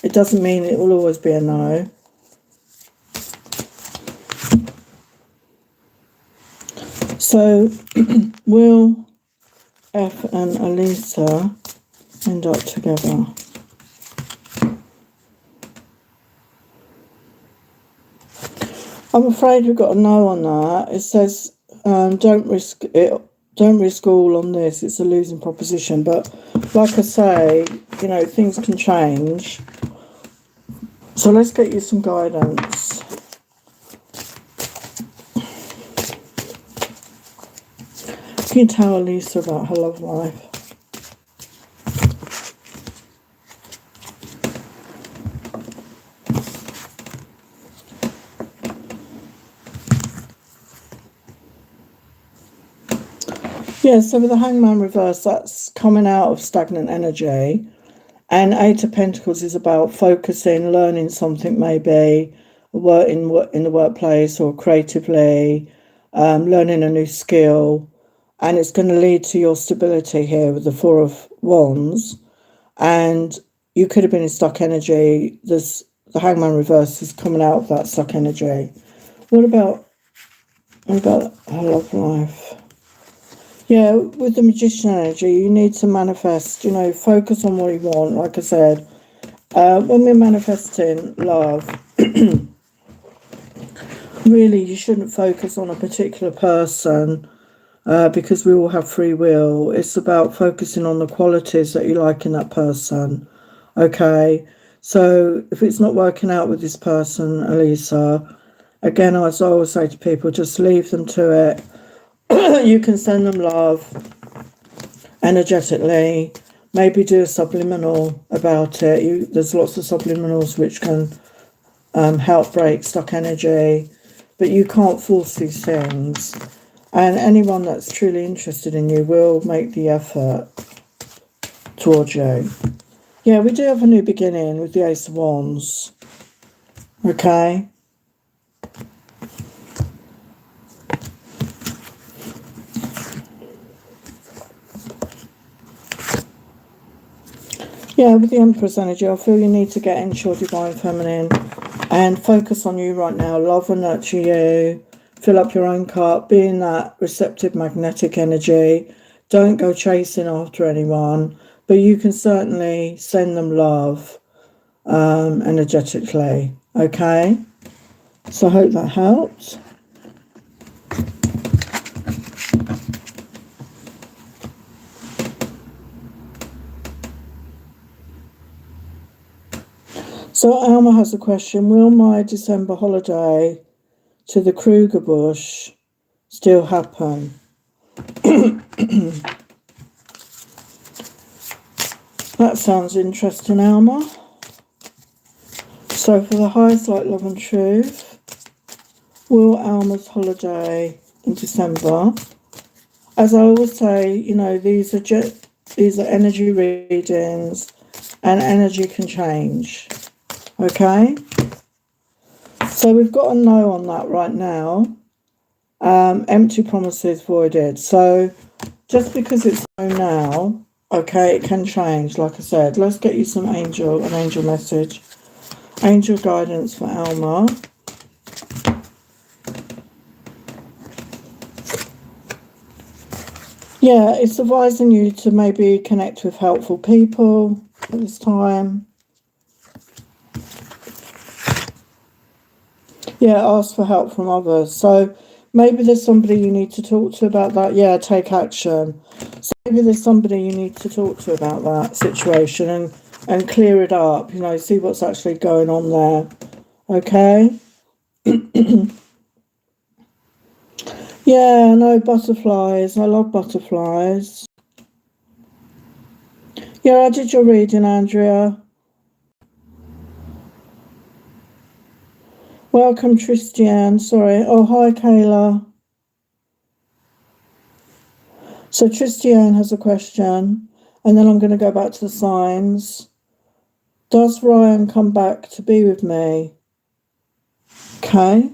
it doesn't mean it will always be a no. So, will F and Elisa end up together? I'm afraid we've got a no on that. It says, don't risk it. Don't risk all on this. It's a losing proposition. But like I say, you know, things can change. So let's get you some guidance. Can you tell Elisa about her love life? Yeah, so with the Hangman reverse, that's coming out of stagnant energy. And Eight of Pentacles is about focusing, learning something maybe, in the workplace or creatively, learning a new skill. And it's going to lead to your stability here with the Four of Wands. And you could have been in stuck energy. The Hangman reverse is coming out of that stuck energy. What about her love life? Yeah, with the Magician energy, you need to manifest, you know, focus on what you want. Like I said, when we're manifesting love, really, you shouldn't focus on a particular person because we all have free will. It's about focusing on the qualities that you like in that person. Okay, so if it's not working out with this person, Elisa, again, as I always say to people, just leave them to it. You can send them love energetically, maybe do a subliminal about it. There's lots of subliminals which can help break stuck energy, but you can't force these things. And anyone that's truly interested in you will make the effort towards you. Yeah, we do have a new beginning with the Ace of Wands. Okay. Yeah, with the Empress energy, I feel you need to get into your Divine Feminine and focus on you right now. Love and nurture you. Fill up your own cup. Be in that receptive magnetic energy. Don't go chasing after anyone. But you can certainly send them love energetically. Okay? So I hope that helps. So Alma has a question. Will my December holiday to the Kruger Bush still happen? That sounds interesting, Alma. So for the highest light, love and truth, will Alma's holiday in December? As I always say, you know, these are energy readings, and energy can change. Okay, so we've got a no on that right now. Empty promises voided. So just because it's no now, okay, it can change. Like I said, let's get you an angel message, angel guidance for Alma. Yeah, it's advising you to maybe connect with helpful people at this time. Yeah, ask for help from others. So maybe there's somebody you need to talk to about that. Yeah, take action. So maybe there's somebody you need to talk to about that situation and clear it up, you know, see what's actually going on there. Okay? Yeah, no, butterflies. I love butterflies. Yeah, I did your reading, Andrea. Welcome, Tristian. Sorry. Oh, hi, Kayla. So Tristian has a question, and then I'm going to go back to the signs. Does Ryan come back to be with me? Okay.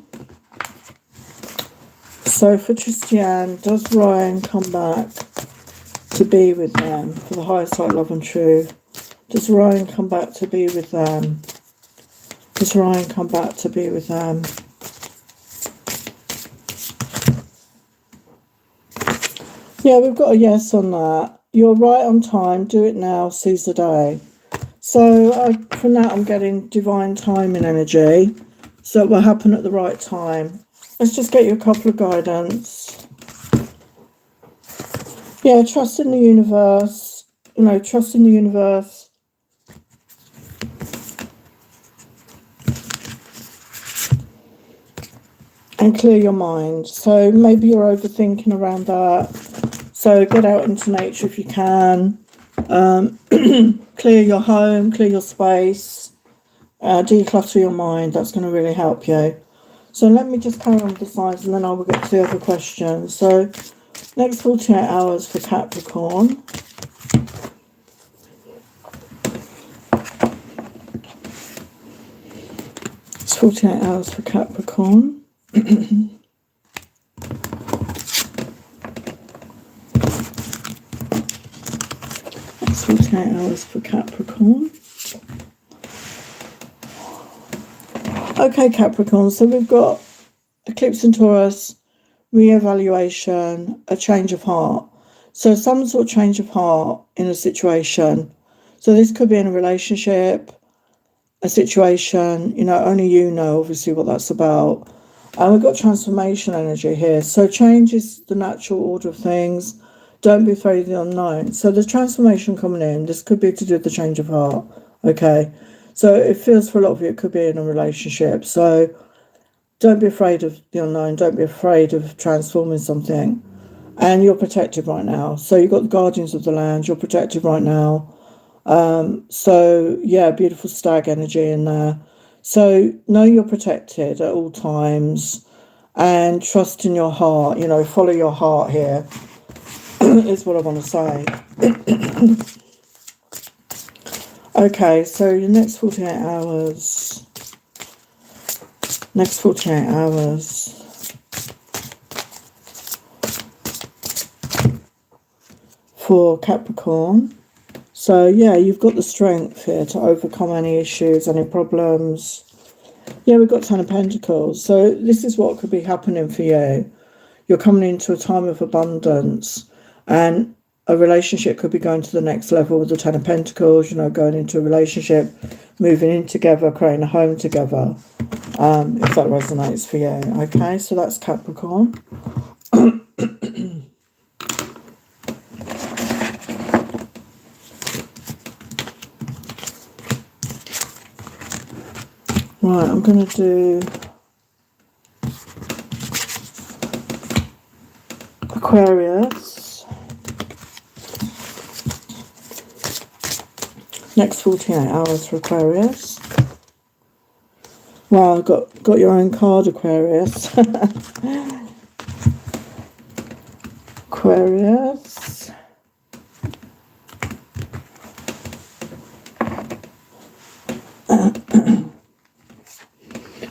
So for Tristian, does Ryan come back to be with them for the highest light, love and truth? Does Ryan come back to be with them? Does Ryan come back to be with them? Yeah, we've got a yes on that. You're right on time. Do it now. Seize the day. So from that, I'm getting divine timing energy. So it will happen at the right time. Let's just get you a couple of guidance. Yeah, trust in the universe. You know, trust in the universe. And clear your mind. So maybe you're overthinking around that. So get out into nature if you can. Clear your home, clear your space. Declutter your mind. That's going to really help you. So let me just carry on with the signs and then I will get to the other questions. So next 48 hours for Capricorn. It's 48 hours for Capricorn. It's 48 hours for Capricorn. Okay, Capricorn, so we've got eclipse in Taurus, reevaluation, a change of heart. So some sort of change of heart in a situation. So this could be in a relationship, a situation, you know, only you know obviously what that's about. And we've got transformation energy here. So change is the natural order of things. Don't be afraid of the unknown. So the transformation coming in, this could be to do with the change of heart. Okay. So it feels for a lot of you, it could be in a relationship. So don't be afraid of the unknown. Don't be afraid of transforming something. And you're protected right now. So you've got the guardians of the land. You're protected right now. So yeah, beautiful stag energy in there. So know you're protected at all times and trust in your heart. You know, follow your heart here is what I want to say. Okay, so your next 48 hours. Next 48 hours for Capricorn. So yeah, you've got the strength here to overcome any issues, any problems. Yeah, we've got Ten of Pentacles. So this is what could be happening for you. You're coming into a time of abundance and a relationship could be going to the next level with the Ten of Pentacles, you know, going into a relationship, moving in together, creating a home together, if that resonates for you. Okay, so that's Capricorn. Right, I'm going to do Aquarius. Next 48 hours for Aquarius. Wow, got your own card, Aquarius. Aquarius.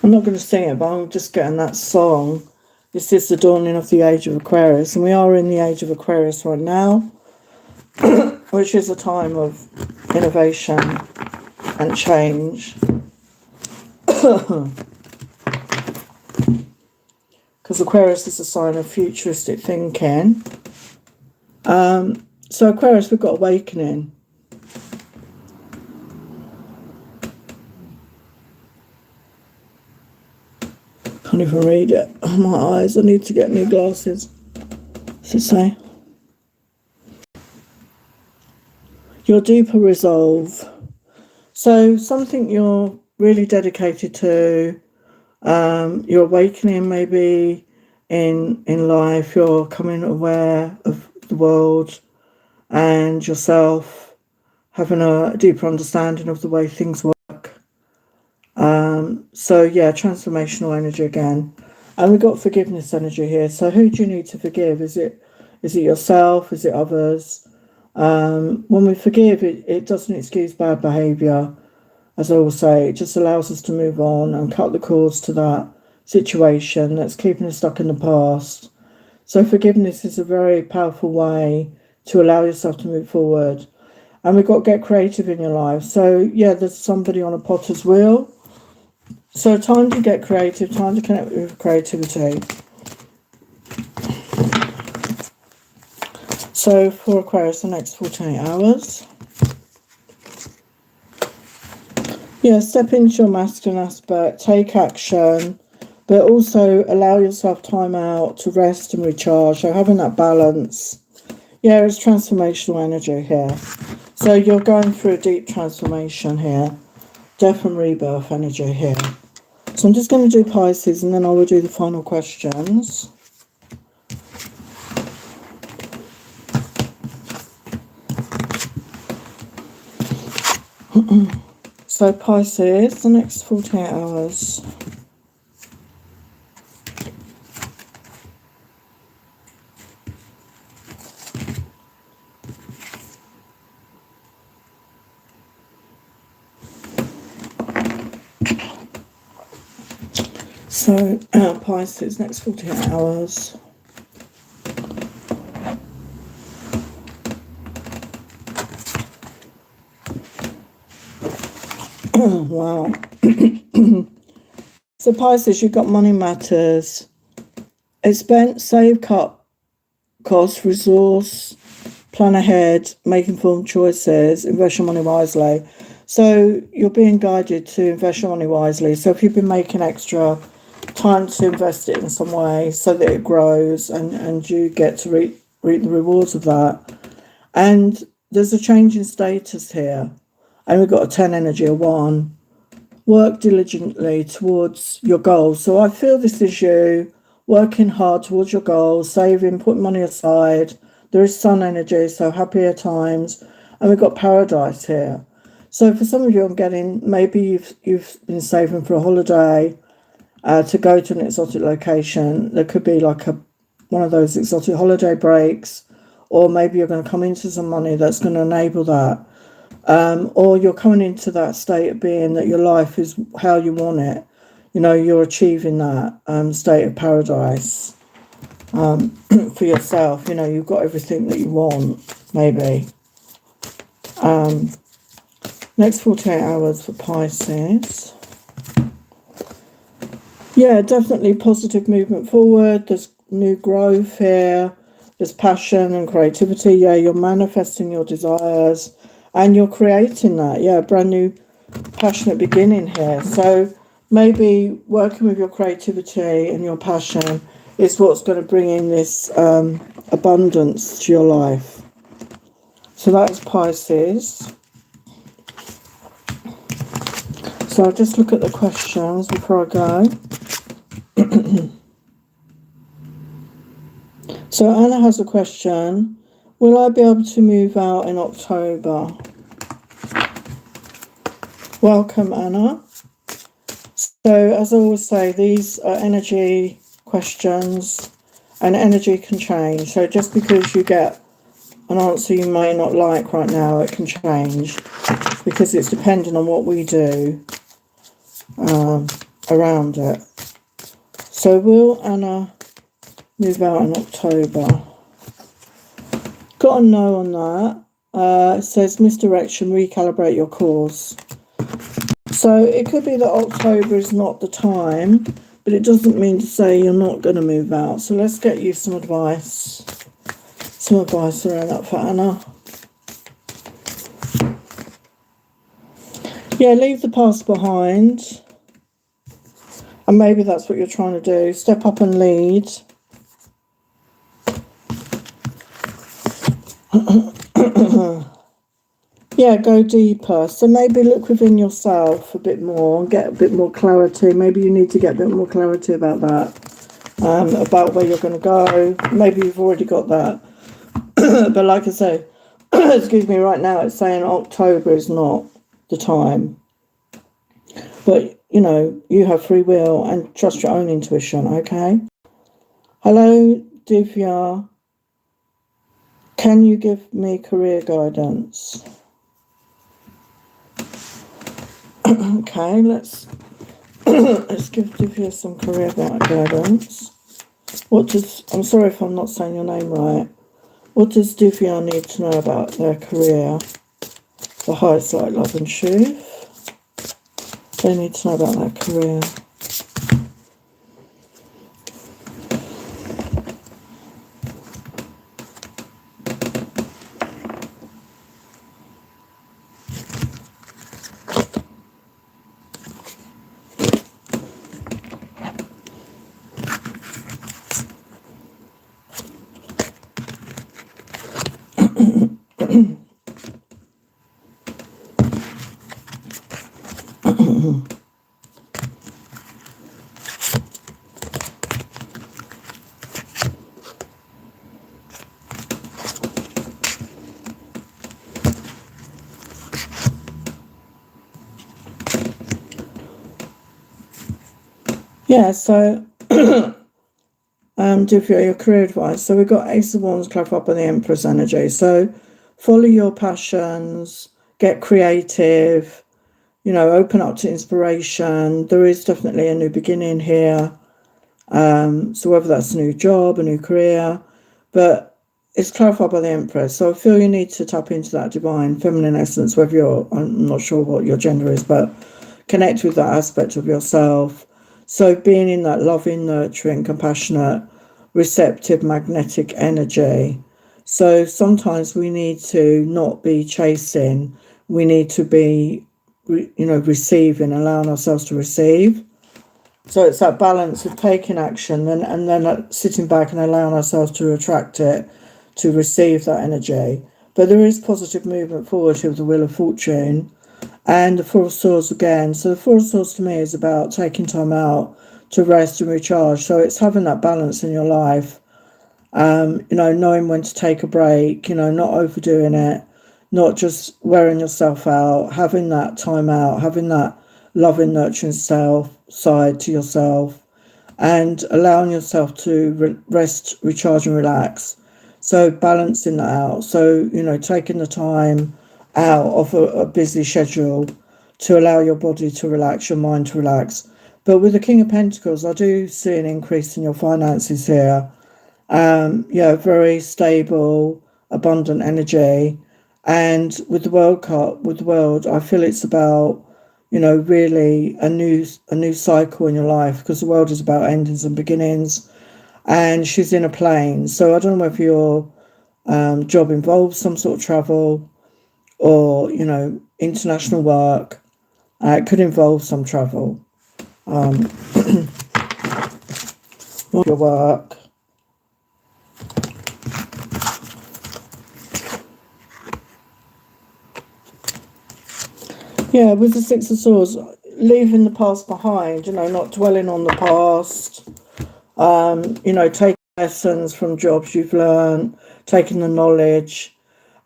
I'm not going to sing it, but I'm just getting that song. This is the dawning of the age of Aquarius, and we are in the age of Aquarius right now, which is a time of innovation and change. Because Aquarius is a sign of futuristic thinking. So Aquarius, we've got awakening. Can't even read it. Oh, my eyes, I need to get new glasses. What's it say? Your deeper resolve. So something you're really dedicated to, you're awakening maybe in life, you're coming aware of the world and yourself, having a deeper understanding of the way things work. So yeah, transformational energy again. And we've got forgiveness energy here. So who do you need to forgive? Is it yourself? Is it others? When we forgive, it doesn't excuse bad behaviour. As I always say, it just allows us to move on and cut the cords to that situation that's keeping us stuck in the past. So forgiveness is a very powerful way to allow yourself to move forward. And we've got to get creative in your life. So yeah, there's somebody on a potter's wheel. So time to get creative, time to connect with creativity. So for Aquarius, the next 48 hours. Yeah, step into your masculine aspect, take action, but also allow yourself time out to rest and recharge. So having that balance. Yeah, it's transformational energy here. So you're going through a deep transformation here. Death and rebirth energy here. So I'm just going to do Pisces and then I will do the final questions. So Pisces, the next 48 hours. So Pisces, next 48 hours. Wow. So Pisces, you've got money matters. Expense, save, cut, cost, resource, plan ahead, make informed choices, invest your money wisely. So you're being guided to invest your money wisely. So if you've been making extra time to invest it in some way so that it grows and you get to reap the rewards of that. And there's a change in status here. And we've got a 10 energy, a 1. Work diligently towards your goals. So I feel this is you working hard towards your goals, saving, putting money aside. There is sun energy, so happier times. And we've got paradise here. So for some of you, I'm getting, maybe you've been saving for a holiday to go to an exotic location. There could be like one of those exotic holiday breaks, or maybe you're going to come into some money that's going to enable that. Or you're coming into that state of being that your life is how you want it. You know, you're achieving that state of paradise for yourself. You know, you've got everything that you want, maybe. Next 48 hours for Pisces. Yeah, definitely positive movement forward. There's new growth here. There's passion and creativity. Yeah, you're manifesting your desires. And you're creating that, yeah, brand new passionate beginning here. So maybe working with your creativity and your passion is what's going to bring in this abundance to your life. So that's Pisces. So I'll just look at the questions before I go. So Anna has a question. Will I be able to move out in October? Welcome, Anna. So, as I always say, these are energy questions, and energy can change. So, just because you get an answer you may not like right now, it can change because it's dependent on what we do around it. So, will Anna move out in October? Got a no on that. It says misdirection, recalibrate your course. So it could be that October is not the time, but it doesn't mean to say you're not going to move out. So let's get you some advice. Some advice around that for Anna. Yeah, leave the past behind. And maybe that's what you're trying to do. Step up and lead. Yeah, go deeper. So maybe look within yourself a bit more and get a bit more clarity. Maybe you need to get a bit more clarity about that, about where you're going to go. Maybe you've already got that. But like I say, excuse me, right now it's saying October is not the time. But, you know, you have free will and trust your own intuition, okay? Hello, Divya. Can you give me career guidance? Okay, let's give Divya some career guidance. I'm sorry if I'm not saying your name right. What does Divya need to know about their career? The heights like love and truth. They need to know about their career. Yeah, so Divya, your career advice. So we've got Ace of Wands, Cloud up, and the Empress energy. So follow your passions, get creative, you know, open up to inspiration. There is definitely a new beginning here. So whether that's a new job, a new career, but it's clarified by the Empress. So I feel you need to tap into that divine feminine essence, I'm not sure what your gender is, but connect with that aspect of yourself. So being in that loving, nurturing, compassionate, receptive, magnetic energy. So sometimes we need to not be chasing. We need to be, receiving, allowing ourselves to receive. So it's that balance of taking action and then sitting back and allowing ourselves to attract it, to receive that energy. But there is positive movement forward with the Wheel of Fortune and the Four of Swords again. So the Four of Swords to me is about taking time out to rest and recharge. So it's having that balance in your life, knowing when to take a break, not overdoing it, not just wearing yourself out, having that time out, having that loving, nurturing side to yourself, and allowing yourself to rest, recharge, and relax. So balancing that out. So, taking the time out of a busy schedule to allow your body to relax, your mind to relax. But with the King of Pentacles, I do see an increase in your finances here. Very stable, abundant energy. And with the World card, I feel it's about, really a new cycle in your life, because the World is about endings and beginnings. And she's in a plane. So I don't know if your job involves some sort of travel or, international work. It could involve some travel. Your work. Yeah, with the Six of Swords, leaving the past behind, not dwelling on the past, taking lessons from jobs you've learned, taking the knowledge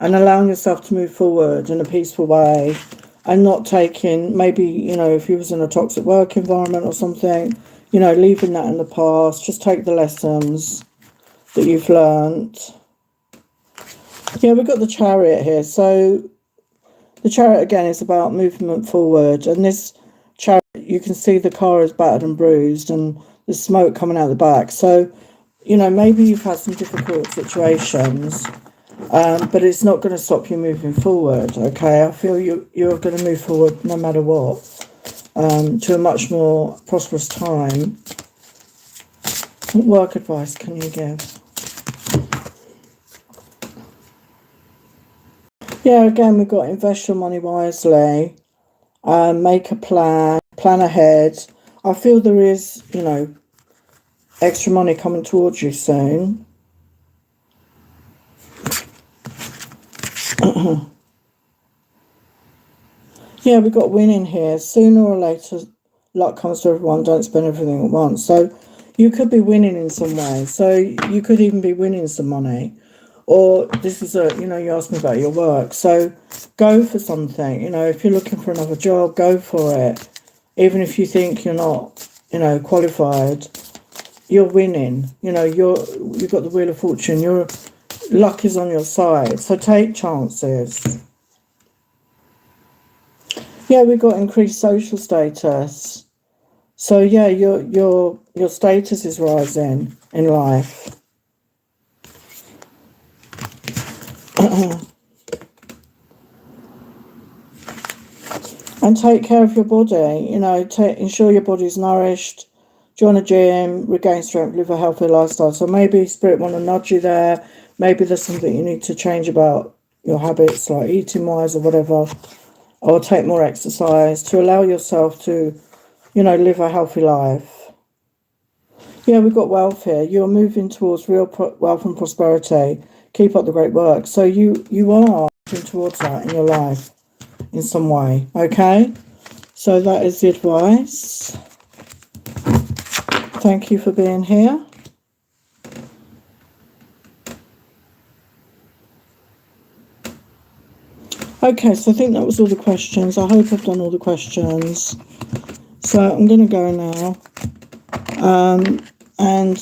and allowing yourself to move forward in a peaceful way and not taking, maybe, if you was in a toxic work environment or something, leaving that in the past. Just take the lessons that you've learned. Yeah, we've got the Chariot here. So the Chariot again is about movement forward, and this Chariot, you can see the car is battered and bruised and there's smoke coming out the back. So, maybe you've had some difficult situations, but it's not going to stop you moving forward, okay? I feel you're going to move forward no matter what, to a much more prosperous time. What work advice can you give? Yeah, again, we've got invest your money wisely, make a plan ahead. I feel there is, extra money coming towards you soon. Yeah, we've got winning here. Sooner or later, luck comes to everyone. Don't spend everything at once. So you could be winning in some way. So you could even be winning some money. Or this is you asked me about your work. So go for something. If you're looking for another job, go for it. Even if you think you're not, qualified, you're winning. You've got the Wheel of Fortune. Your luck is on your side. So take chances. Yeah, we've got increased social status. So yeah, your status is rising in life. And take care of your body. Ensure your body's nourished. Join a gym, regain strength, live a healthy lifestyle. So maybe Spirit want to nudge you there. Maybe there's something you need to change about your habits, like eating wise or whatever. Or take more exercise to allow yourself to, live a healthy life. Yeah, we've got wealth here. You're moving towards real wealth and prosperity. Keep up the great work. So you are moving towards that in your life in some way, okay? So that is the advice. Thank you for being here. Okay, so I think that was all the questions. I hope I've done all the questions. So I'm going to go now. And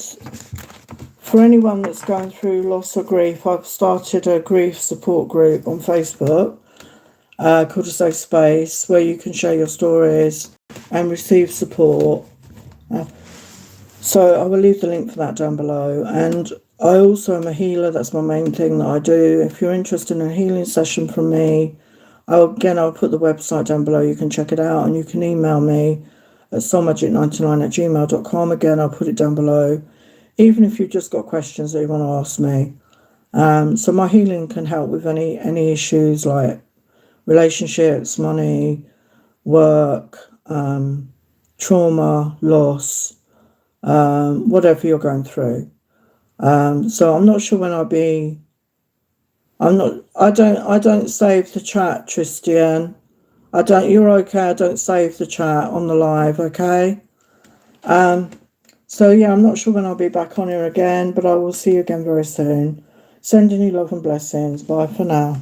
for anyone that's going through loss or grief, I've started a grief support group on Facebook called A Safe Space, where you can share your stories and receive support. So I will leave the link for that down below. And I also am a healer. That's my main thing that I do. If you're interested in a healing session from me, I'll put the website down below. You can check it out, and you can email me at soulmagic99@gmail.com. Again, I'll put it down below. Even if you've just got questions that you want to ask me. So my healing can help with any issues like relationships, money, work, trauma, loss, whatever you're going through. So I'm not sure when I'll be. I don't save the chat, Tristian. You're okay. I don't save the chat on the live, okay? So yeah, I'm not sure when I'll be back on here again, but I will see you again very soon. Sending you love and blessings. Bye for now.